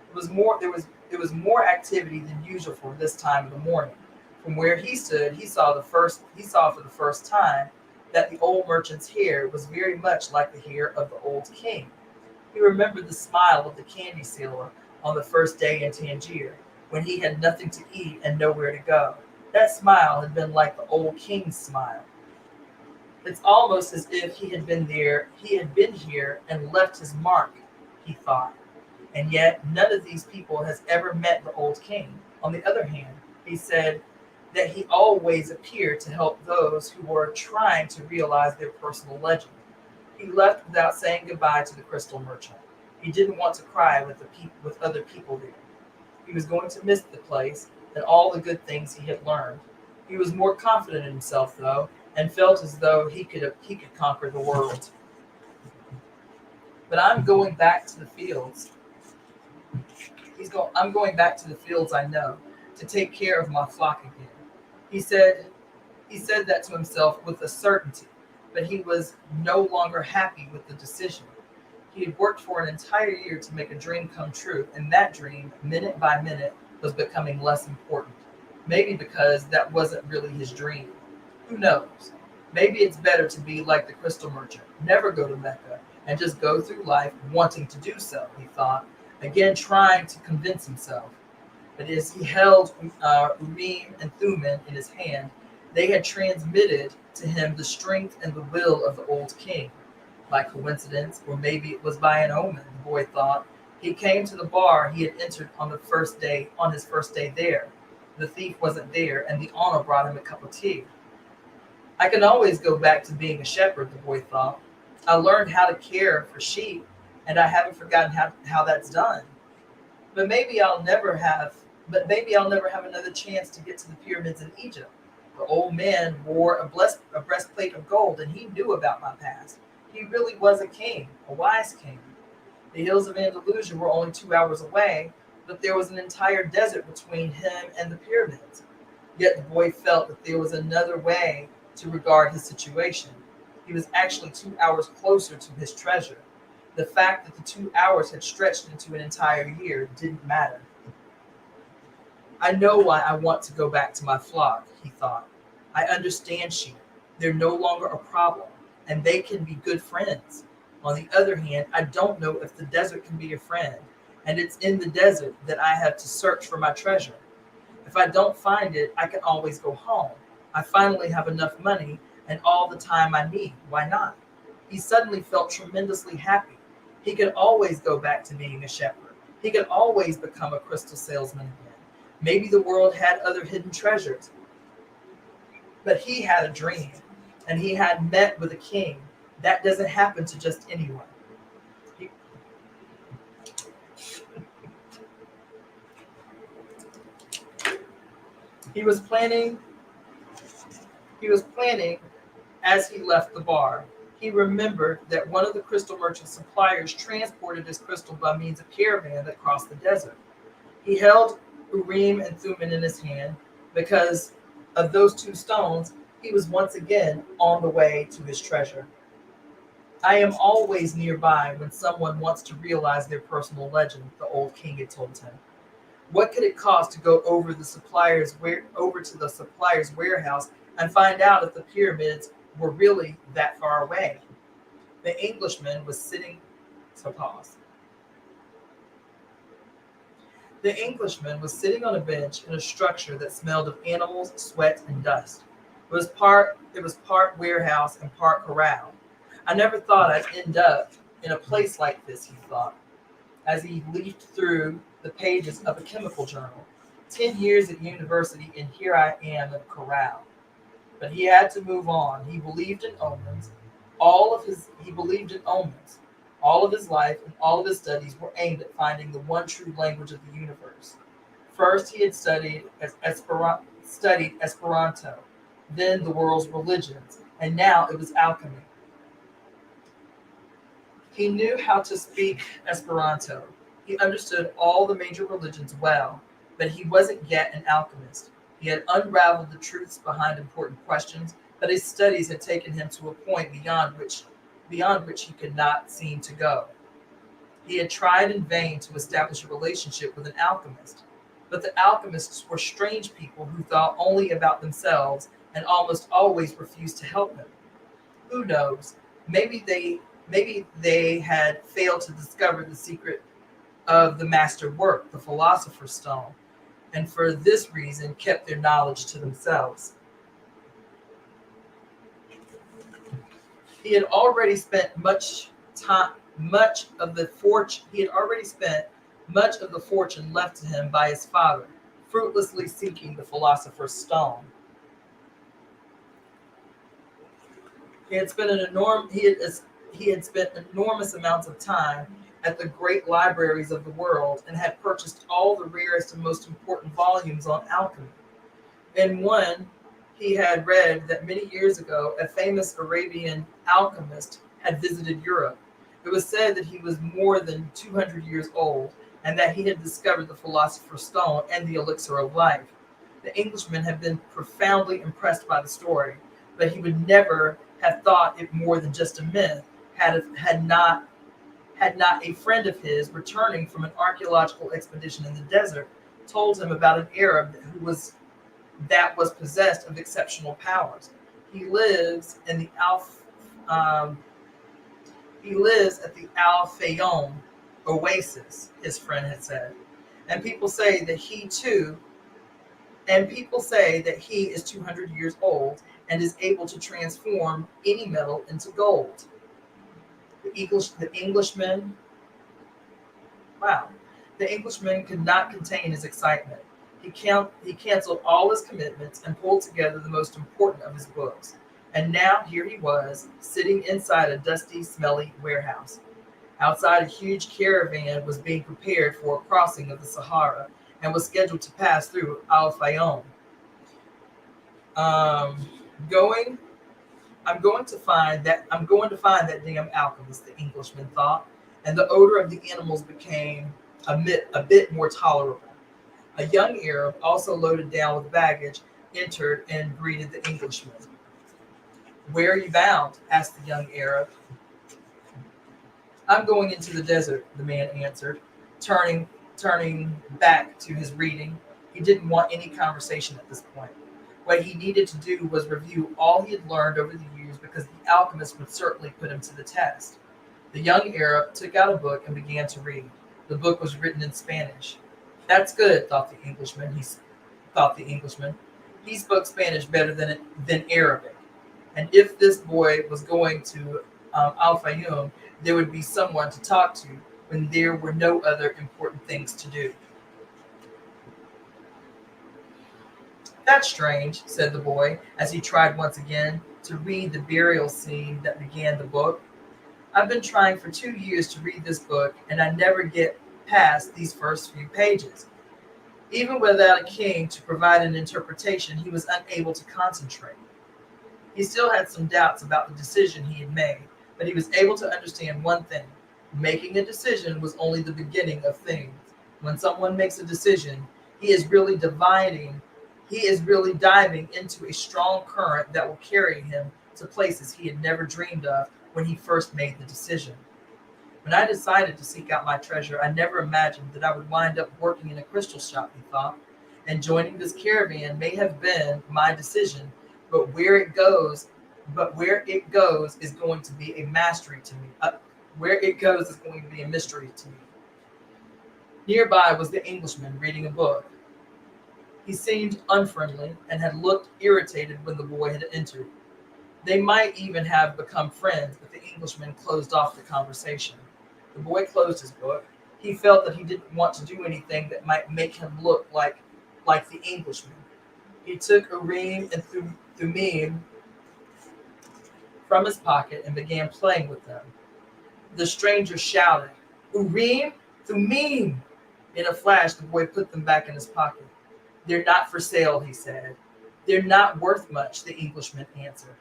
Speaker 1: There was more activity than usual for this time of the morning. From where he stood, he saw for the first time that the old merchant's hair was very much like the hair of the old king. He remembered the smile of the candy sealer on the first day in Tangier, when he had nothing to eat and nowhere to go. That smile had been like the old king's smile. It's almost as if he had been here and left his mark, he thought. And yet none of these people has ever met the old king. On the other hand, he said that he always appeared to help those who were trying to realize their personal legend. He left without saying goodbye to the crystal merchant. He didn't want to cry with other people there. He was going to miss the place and all the good things he had learned. He was more confident in himself, though, and felt as though he could conquer the world. But I'm going back to the fields. I'm going back to the fields I know, to take care of my flock again. He said he said that to himself with a certainty, but he was no longer happy with the decision. He had worked for an entire year to make a dream come true, and that dream, minute by minute, was becoming less important. Maybe because that wasn't really his dream. Who knows? Maybe it's better to be like the crystal merchant, never go to Mecca, and just go through life wanting to do so, he thought, again trying to convince himself. But as he held Urim and Thummim in his hand, they had transmitted to him the strength and the will of the old king. By coincidence, or maybe it was by an omen, the boy thought, he came to the bar he had entered on his first day there. The thief wasn't there, and the owner brought him a cup of tea. I can always go back to being a shepherd, the boy thought. I learned how to care for sheep, and I haven't forgotten how that's done. But maybe I'll never have another chance to get to the pyramids in Egypt. The old man wore a breastplate of gold, and he knew about my past. He really was a king, a wise king. The hills of Andalusia were only 2 hours away, but there was an entire desert between him and the pyramids. Yet the boy felt that there was another way to regard his situation. He was actually 2 hours closer to his treasure. The fact that the 2 hours had stretched into an entire year didn't matter. I know why I want to go back to my flock, he thought. I understand sheep. They're no longer a problem, and they can be good friends. On the other hand, I don't know if the desert can be a friend, and it's in the desert that I have to search for my treasure. If I don't find it, I can always go home. I finally have enough money and all the time I need. Why not? He suddenly felt tremendously happy. He could always go back to being a shepherd. He could always become a crystal salesman again. Maybe the world had other hidden treasures, but he had a dream, and he had met with a king. That doesn't happen to just anyone. He was planning as he left the bar. He remembered that one of the crystal merchant suppliers transported his crystal by means of caravan that crossed the desert. He held Urim and Thummim in his hand. Because of those two stones, he was once again on the way to his treasure. I am always nearby when someone wants to realize their personal legend, the old king had told him. What could it cost to go over to the supplier's warehouse and find out if the pyramids were really that far away? The Englishman was sitting so pause. The Englishman was sitting on a bench in a structure that smelled of animals, sweat, and dust. It was part warehouse and part corral. I never thought I'd end up in a place like this, he thought, as he leafed through the pages of a chemical journal. 10 years at university, and here I am in a corral. But he had to move on. He believed in omens. He believed in omens. All of his life and all of his studies were aimed at finding the one true language of the universe. First, he had studied Esperanto, then the world's religions, and now it was alchemy. He knew how to speak Esperanto. He understood all the major religions well, but he wasn't yet an alchemist. He had unraveled the truths behind important questions, but his studies had taken him to a point beyond which beyond which he could not seem to go. He had tried in vain to establish a relationship with an alchemist, but the alchemists were strange people who thought only about themselves and almost always refused to help him. Who knows? Maybe they maybe they had failed to discover the secret of the master work, the philosopher's stone, and for this reason kept their knowledge to themselves. He had already spent much of the fortune left to him by his father, fruitlessly seeking the philosopher's stone. He had spent an enorm he had spent enormous amounts of time at the great libraries of the world and had purchased all the rarest and most important volumes on alchemy. In one, he had read that many years ago a famous Arabian alchemist had visited Europe. It was said that he was more than 200 years old and that he had discovered the philosopher's stone and the elixir of life. The Englishman had been profoundly impressed by the story, but he would never have thought it more than just a myth had not a friend of his returning from an archaeological expedition in the desert told him about an Arab that was possessed of exceptional powers. He lives in the he lives at the Al Fayoum oasis, his friend had said. And people say that he too, and people say that he is 200 years old and is able to transform any metal into gold. The Englishman, wow, the Englishman could not contain his excitement. He canceled all his commitments and pulled together the most important of his books. And now here he was, sitting inside a dusty, smelly warehouse. Outside, a huge caravan was being prepared for a crossing of the Sahara and was scheduled to pass through Al Fayoum. Um, going, I'm going to find that damn alchemist, the Englishman thought, and the odor of the animals became a bit more tolerable. A young Arab, also loaded down with baggage, entered and greeted the Englishman. "Where are you bound?" asked the young Arab. "I'm going into the desert," the man answered, turning back to his reading. He didn't want any conversation at this point. What he needed to do was review all he had learned over the years because the alchemist would certainly put him to the test. The young Arab took out a book and began to read. The book was written in Spanish. "That's good," thought the Englishman. He spoke Spanish better than Arabic. And if this boy was going to Al Fayoum, there would be someone to talk to when there were no other important things to do. "That's strange," said the boy, as he tried once again to read the burial scene that began the book. "I've been trying for 2 years to read this book, and I never get past these first few pages." Even without a king to provide an interpretation, he was unable to concentrate. He still had some doubts about the decision he had made, but he was able to understand one thing. Making a decision was only the beginning of things. When someone makes a decision, he is really diving into a strong current that will carry him to places he had never dreamed of when he first made the decision. "When I decided to seek out my treasure, I never imagined that I would wind up working in a crystal shop," he thought. "And joining this caravan may have been my decision, but where it goes is going to be a mystery to me. Where it goes is going to be a mystery to me." Nearby was the Englishman reading a book. He seemed unfriendly and had looked irritated when the boy had entered. They might even have become friends, but the Englishman closed off the conversation. The boy closed his book. He felt that he didn't want to do anything that might make him look like the Englishman. He took Urim and Thummim from his pocket and began playing with them. The stranger shouted, "Urim, Thummim!" In a flash, the boy put them back in his pocket. "They're not for sale," he said. "They're not worth much," the Englishman answered.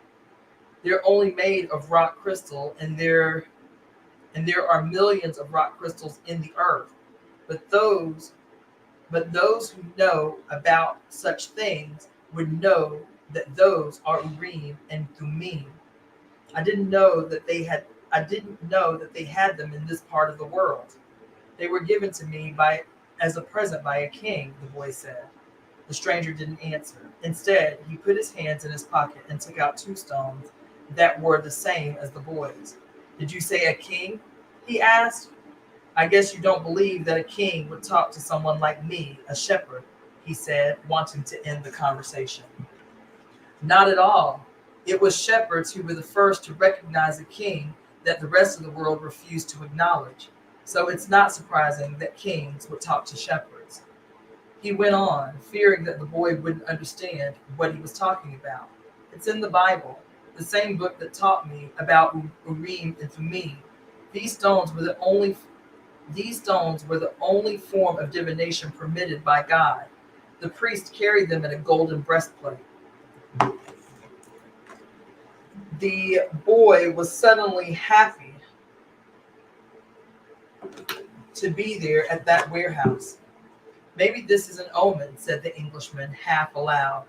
Speaker 1: "They're only made of rock crystal, and there are millions of rock crystals in the earth. But those who know about such things would know that those are Urim and Thummim. I didn't know that they had I didn't know that they had them in this part of the world. They were given to me as a present by a king, the boy said. The stranger didn't answer. Instead, he put his hands in his pocket and took out 2 stones that were the same as the boy's. Did you say a king? He asked. I guess you don't believe that a king would talk to someone like me, a shepherd, he said, wanting to end the conversation. Not at all. It was shepherds who were the first to recognize a king that the rest of the world refused to acknowledge. So it's not surprising that kings would talk to shepherds. He went on, fearing that the boy wouldn't understand what he was talking about. It's in the Bible, the same book that taught me about Urim and Thummim. These stones were the only these stones were the only form of divination permitted by God. The priest carried them in a golden breastplate. The boy was suddenly happy to be there at that warehouse. Maybe this is an omen, said the Englishman half aloud.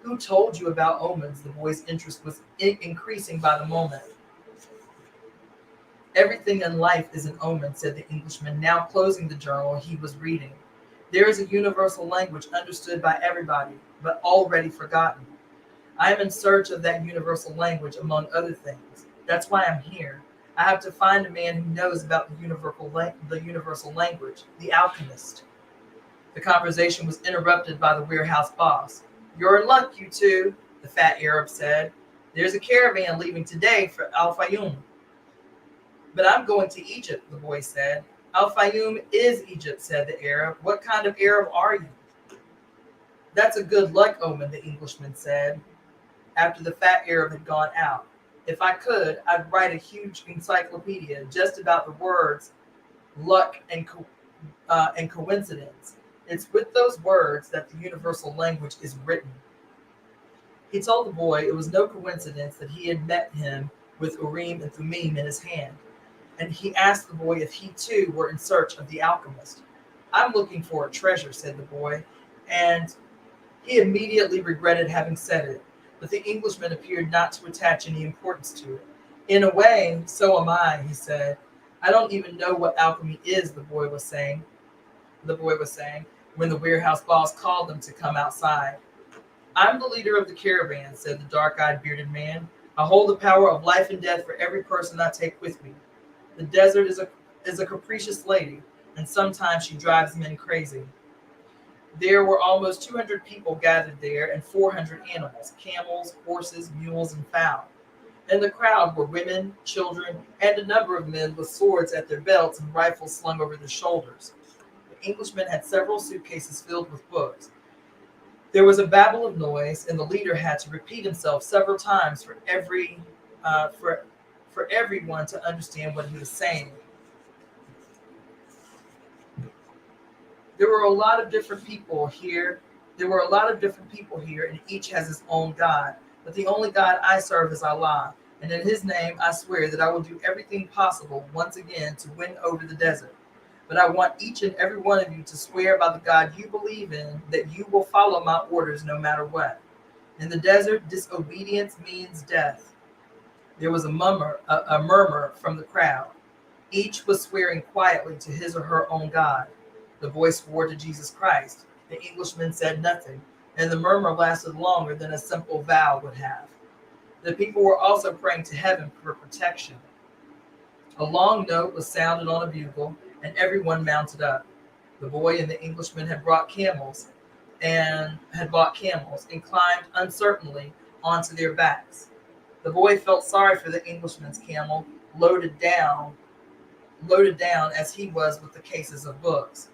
Speaker 1: Who told you about omens? The boy's interest was increasing by the moment. Everything in life is an omen, said the Englishman, now closing the journal he was reading. There is a universal language understood by everybody, but already forgotten. I am in search of that universal language, among other things. That's why I'm here. I have to find a man who knows about the universal language, the alchemist. The conversation was interrupted by the warehouse boss. You're in luck, you two, the fat Arab said. There's a caravan leaving today for Al Fayoum. But I'm going to Egypt, the boy said. Al Fayoum is Egypt, said the Arab. What kind of Arab are you? That's a good luck omen, the Englishman said, after the fat Arab had gone out. If I could, I'd write a huge encyclopedia just about the words luck and coincidence. It's with those words that the universal language is written. He told the boy it was no coincidence that he had met him with Urim and Thummim in his hand, and he asked the boy if he too were in search of the alchemist. I'm looking for a treasure, said the boy, and he immediately regretted having said it, but the Englishman appeared not to attach any importance to it. In a way, so am I, he said. I don't even know what alchemy is, the boy was saying, when the warehouse boss called them to come outside. I'm the leader of the caravan, said the dark-eyed bearded man. I hold the power of life and death for every person I take with me. The desert is a capricious lady, and sometimes she drives men crazy. There were almost 200 people gathered there and 400 animals, camels, horses, mules, and fowl. In the crowd were women, children, and a number of men with swords at their belts and rifles slung over their shoulders. The Englishman had several suitcases filled with books. There was a babble of noise, and the leader had to repeat himself several times for everyone to understand what he was saying. There were a lot of different people here, and each has his own God. But the only God I serve is Allah, and in his name I swear that I will do everything possible once again to win over the desert. But I want each and every one of you to swear by the God you believe in that you will follow my orders no matter what. In the desert, disobedience means death. There was a murmur from the crowd. Each was swearing quietly to his or her own God. The boy swore to Jesus Christ. The Englishman said nothing, and the murmur lasted longer than a simple vow would have. The people were also praying to heaven for protection. A long note was sounded on a bugle, and everyone mounted up. The boy and the Englishman had bought camels and climbed uncertainly onto their backs. The boy felt sorry for the Englishman's camel, loaded down as he was with the cases of books.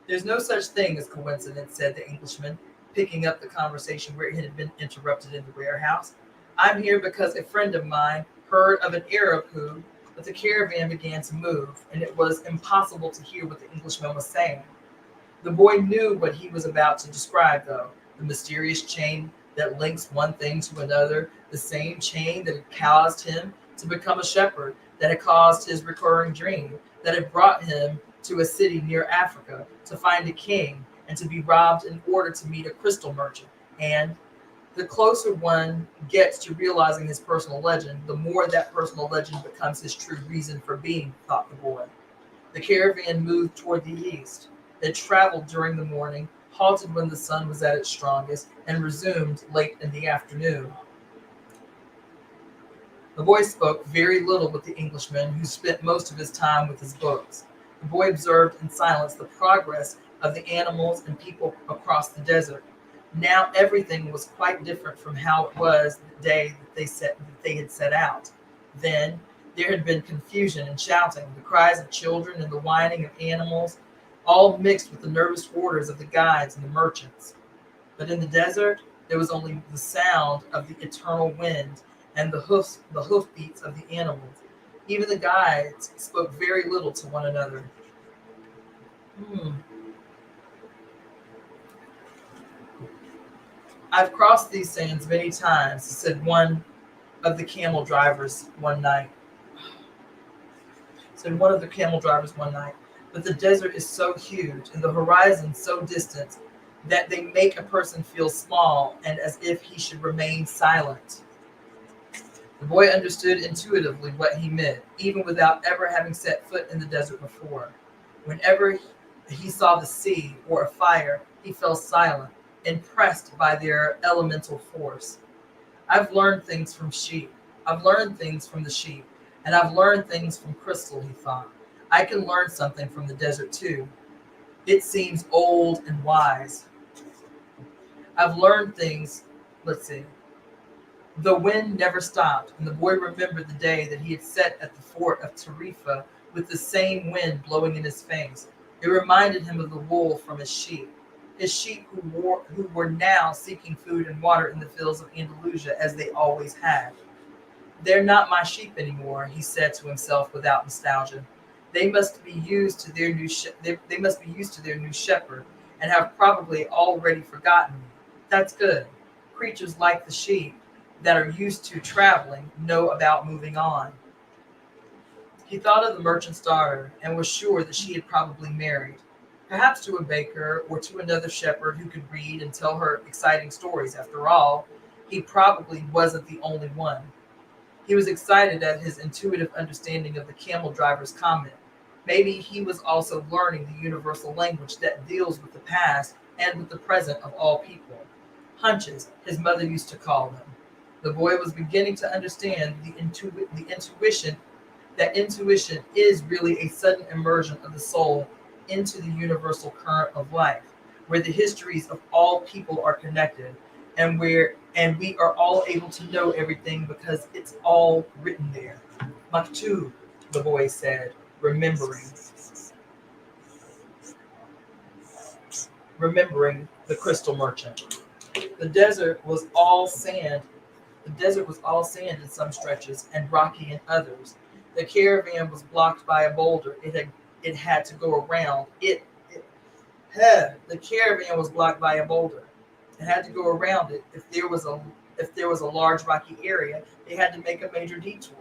Speaker 1: There's no such thing as coincidence, said the Englishman, picking up the conversation where it had been interrupted in the warehouse. I'm here because a friend of mine heard of an Arab who, but the caravan began to move, and it was impossible to hear what the Englishman was saying. The boy knew what he was about to describe, though, the mysterious chain that links one thing to another, the same chain that had caused him to become a shepherd, that had caused his recurring dream, that had brought him to a city near Africa to find a king and to be robbed in order to meet a crystal merchant, and The closer one gets to realizing his personal legend, the more that personal legend becomes his true reason for being, thought the boy. The caravan moved toward the east. It traveled during the morning, halted when the sun was at its strongest, and resumed late in the afternoon. The boy spoke very little with the Englishman, who spent most of his time with his books. The boy observed in silence the progress of the animals and people across the desert. Now everything was quite different from how it was the day that they had set out. Then there had been confusion and shouting, the cries of children and the whining of animals, all mixed with the nervous orders of the guides and the merchants. But in the desert, there was only the sound of the eternal wind and the hoofbeats of the animals. Even the guides spoke very little to one another. Hmm. I've crossed these sands many times, said one of the camel drivers one night. Said one of the camel drivers one night. But the desert is so huge and the horizon so distant that they make a person feel small and as if he should remain silent. The boy understood intuitively what he meant, even without ever having set foot in the desert before. Whenever he saw the sea or a fire, he fell silent, impressed by their elemental force. I've learned things from sheep. I've learned things from the sheep, and I've learned things from crystal, he thought. I can learn something from the desert too. It seems old and wise. I've learned things, let's see. The wind never stopped, and the boy remembered the day that he had sat at the fort of Tarifa with the same wind blowing in his face. It reminded him of the wool from his sheep who were now seeking food and water in the fields of Andalusia as they always had. They're not my sheep anymore, he said to himself without nostalgia. They must be used to their they must be used to their new shepherd, and have probably already forgotten me. That's good. Creatures like the sheep that are used to traveling know about moving on. He thought of the merchant's daughter and was sure that she had probably married, perhaps to a baker or to another shepherd who could read and tell her exciting stories. After all, he probably wasn't the only one. He was excited at his intuitive understanding of the camel driver's comment. Maybe he was also learning the universal language that deals with the past and with the present of all people. Hunches, his mother used to call them. The boy was beginning to understand the intuition that intuition is really a sudden immersion of the soul into the universal current of life, where the histories of all people are connected, and we are all able to know everything because it's all written there. Maktub, the boy said, remembering the crystal merchant. The desert was all sand. The desert was all sand in some stretches and rocky in others. The caravan was blocked by a boulder. It had to go around. The caravan was blocked by a boulder. It had to go around it. If there was a large rocky area, they had to make a major detour.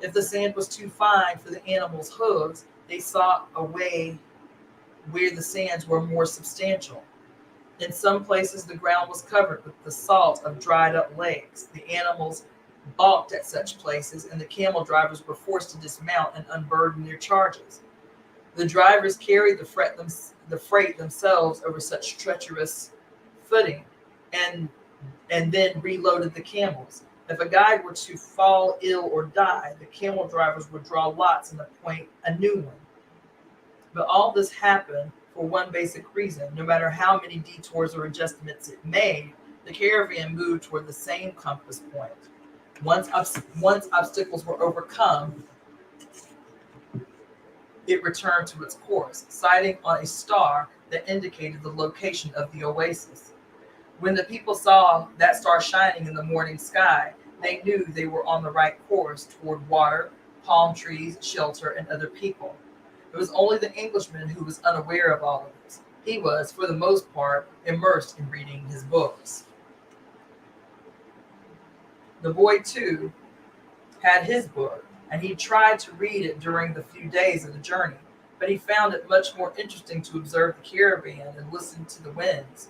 Speaker 1: If the sand was too fine for the animals' hooves, they sought a way where the sands were more substantial. In some places, the ground was covered with the salt of dried up lakes. The animals balked at such places, and the camel drivers were forced to dismount and unburden their charges. The drivers carried the freight themselves over such treacherous footing, and then reloaded the camels. If a guide were to fall ill or die, the camel drivers would draw lots and appoint a new one. But all this happened for one basic reason. No matter how many detours or adjustments it made, the caravan moved toward the same compass point. Once obstacles were overcome, it returned to its course, sighting on a star that indicated the location of the oasis. When the people saw that star shining in the morning sky, they knew they were on the right course toward water, palm trees, shelter, and other people. It was only the Englishman who was unaware of all of this. He was, for the most part, immersed in reading his books. The boy, too, had his book, and he tried to read it during the few days of the journey, but he found it much more interesting to observe the caravan and listen to the winds.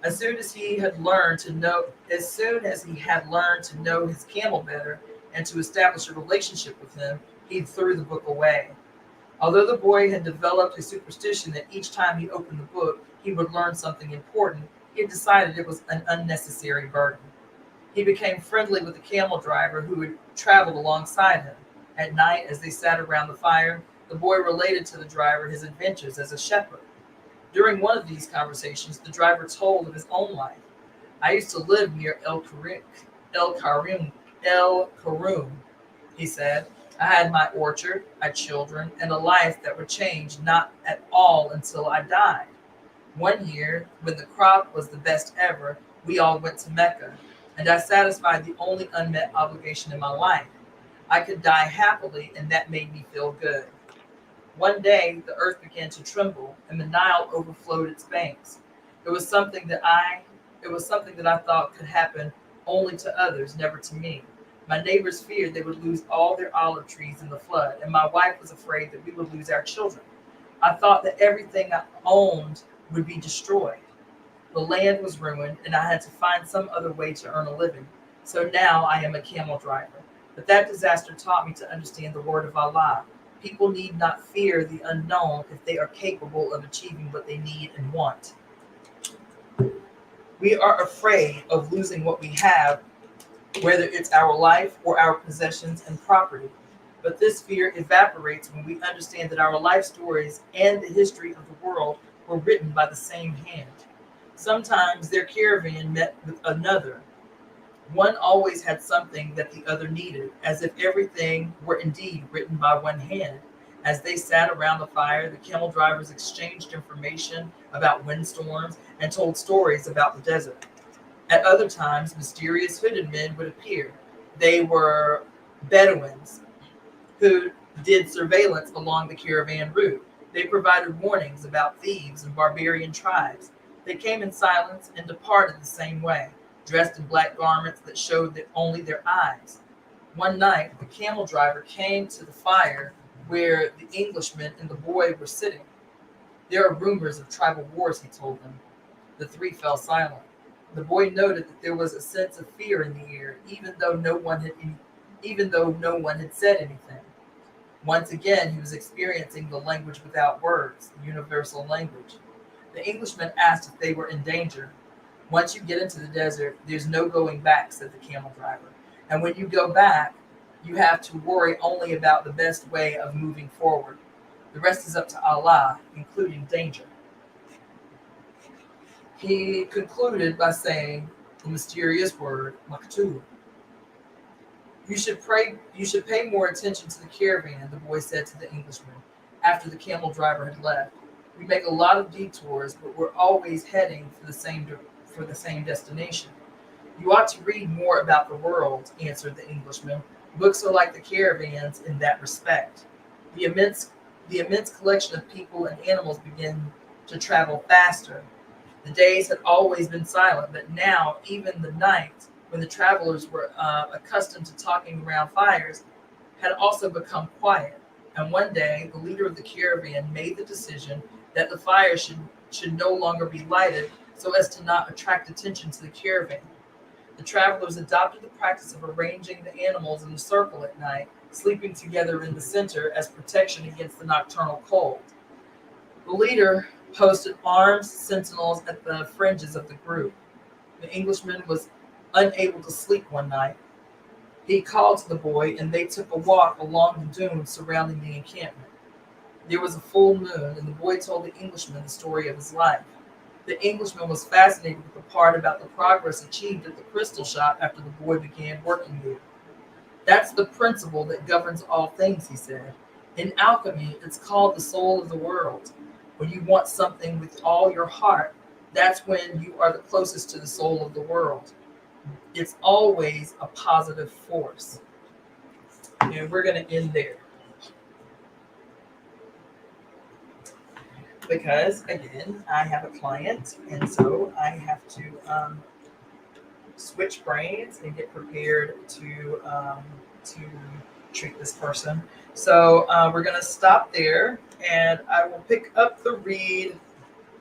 Speaker 1: As soon as he had learned to know his camel better and to establish a relationship with him, he threw the book away. Although the boy had developed a superstition that each time he opened the book, he would learn something important, he had decided it was an unnecessary burden. He became friendly with the camel driver who had traveled alongside him. At night, as they sat around the fire, the boy related to the driver his adventures as a shepherd. During one of these conversations, the driver told of his own life. I used to live near El Karoum, he said. I had my orchard, I had children, and a life that would change not at all until I died. One year, when the crop was the best ever, we all went to Mecca, and I satisfied the only unmet obligation in my life. I could die happily, and that made me feel good. One day, the earth began to tremble, and the Nile overflowed its banks. It was something that I, it was something that I thought could happen only to others, never to me. My neighbors feared they would lose all their olive trees in the flood, and my wife was afraid that we would lose our children. I thought that everything I owned would be destroyed. The land was ruined, and I had to find some other way to earn a living. So now I am a camel driver. But that disaster taught me to understand the word of Allah. People need not fear the unknown if they are capable of achieving what they need and want. We are afraid of losing what we have, whether it's our life or our possessions and property. But this fear evaporates when we understand that our life stories and the history of the world were written by the same hand. Sometimes their caravan met with another. One always had something that the other needed, as if everything were indeed written by one hand. As they sat around the fire, the camel drivers exchanged information about windstorms and told stories about the desert. At other times, mysterious hooded men would appear. They were Bedouins who did surveillance along the caravan route. They provided warnings about thieves and barbarian tribes. They came in silence and departed the same way, dressed in black garments that showed that only their eyes. One night, the camel driver came to the fire where the Englishman and the boy were sitting. There are rumors of tribal wars, he told them. The three fell silent. The boy noted that there was a sense of fear in the air, even though no one had said anything. Once again, he was experiencing the language without words, the universal language. The Englishman asked if they were in danger. Once you get into the desert, there's no going back, said the camel driver. And when you go back, you have to worry only about the best way of moving forward. The rest is up to Allah, including danger. He concluded by saying the mysterious word maktub. You should pay more attention to the caravan, the boy said to the Englishman, after the camel driver had left. We make a lot of detours, but we're always heading for the same destination. You ought to read more about the world, answered the Englishman. Books are like the caravans in that respect. The immense collection of people and animals begin to travel faster. The days had always been silent, but now even the night, when the travelers were accustomed to talking around fires, had also become quiet. And one day, the leader of the caravan made the decision that the fire should no longer be lighted so as to not attract attention to the caravan. The travelers adopted the practice of arranging the animals in a circle at night, sleeping together in the center as protection against the nocturnal cold. The leader posted armed sentinels at the fringes of the group. The Englishman was unable to sleep one night. He called to the boy, and they took a walk along the dunes surrounding the encampment. There was a full moon, and the boy told the Englishman the story of his life. The Englishman was fascinated with the part about the progress achieved at the crystal shop after the boy began working there. That's the principle that governs all things, he said. In alchemy, it's called the soul of the world. When you want something with all your heart, that's when you are the closest to the soul of the world. It's always a positive force. And we're going to end there. Because, again, I have a client, and so I have to switch brains and get prepared to treat this person. So we're going to stop there, and I will pick up the read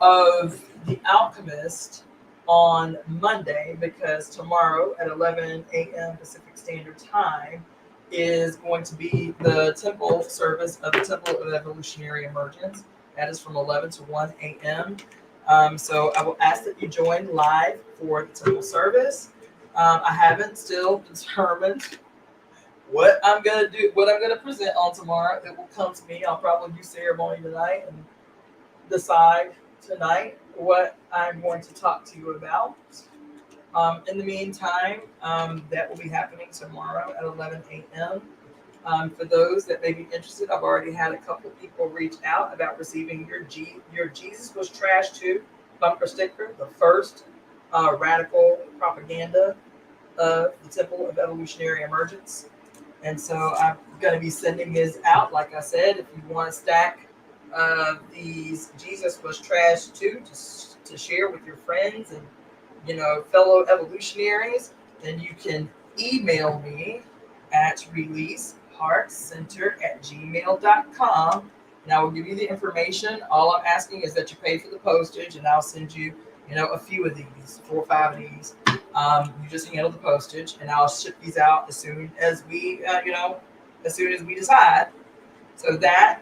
Speaker 1: of The Alchemist on Monday, because tomorrow at 11 a.m. Pacific Standard Time is going to be the temple service of the Temple of Evolutionary Emergence. That is from 11 to 1 a.m. So I will ask that you join live for the temple service. I haven't still determined what I'm gonna do, what I'm gonna present on tomorrow. It will come to me. I'll probably do ceremony tonight and decide tonight what I'm going to talk to you about. In the meantime, that will be happening tomorrow at 11 a.m. For those that may be interested, I've already had a couple people reach out about receiving your Jesus Was Trash Too bumper sticker, the first radical propaganda of the Temple of Evolutionary Emergence. And so I'm going to be sending this out. Like I said, if you want to stack these Jesus Was Trash Too to share with your friends and fellow evolutionaries, then you can email me at releaseheartcenter@gmail.com, and I will give you the information. All I'm asking is that you pay for the postage, and I'll send you, a few of these, 4 or 5 of these. You just handle the postage, and I'll ship these out as soon as we, decide. So that,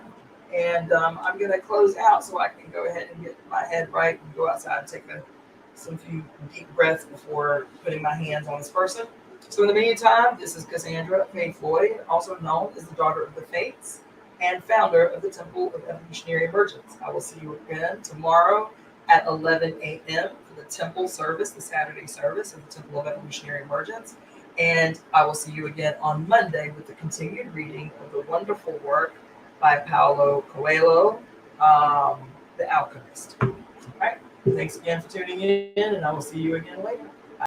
Speaker 1: and I'm going to close out so I can go ahead and get my head right and go outside and take some few deep breaths before putting my hands on this person. So in the meantime, this is Cassandra Faye Floyd, also known as the Daughter of the Fates and founder of the Temple of Evolutionary Emergence. I will see you again tomorrow at 11 a.m. for the temple service, the Saturday service of the Temple of Evolutionary Emergence. And I will see you again on Monday with the continued reading of the wonderful work by Paulo Coehlo, The Alchemist. All right. Thanks again for tuning in, and I will see you again later.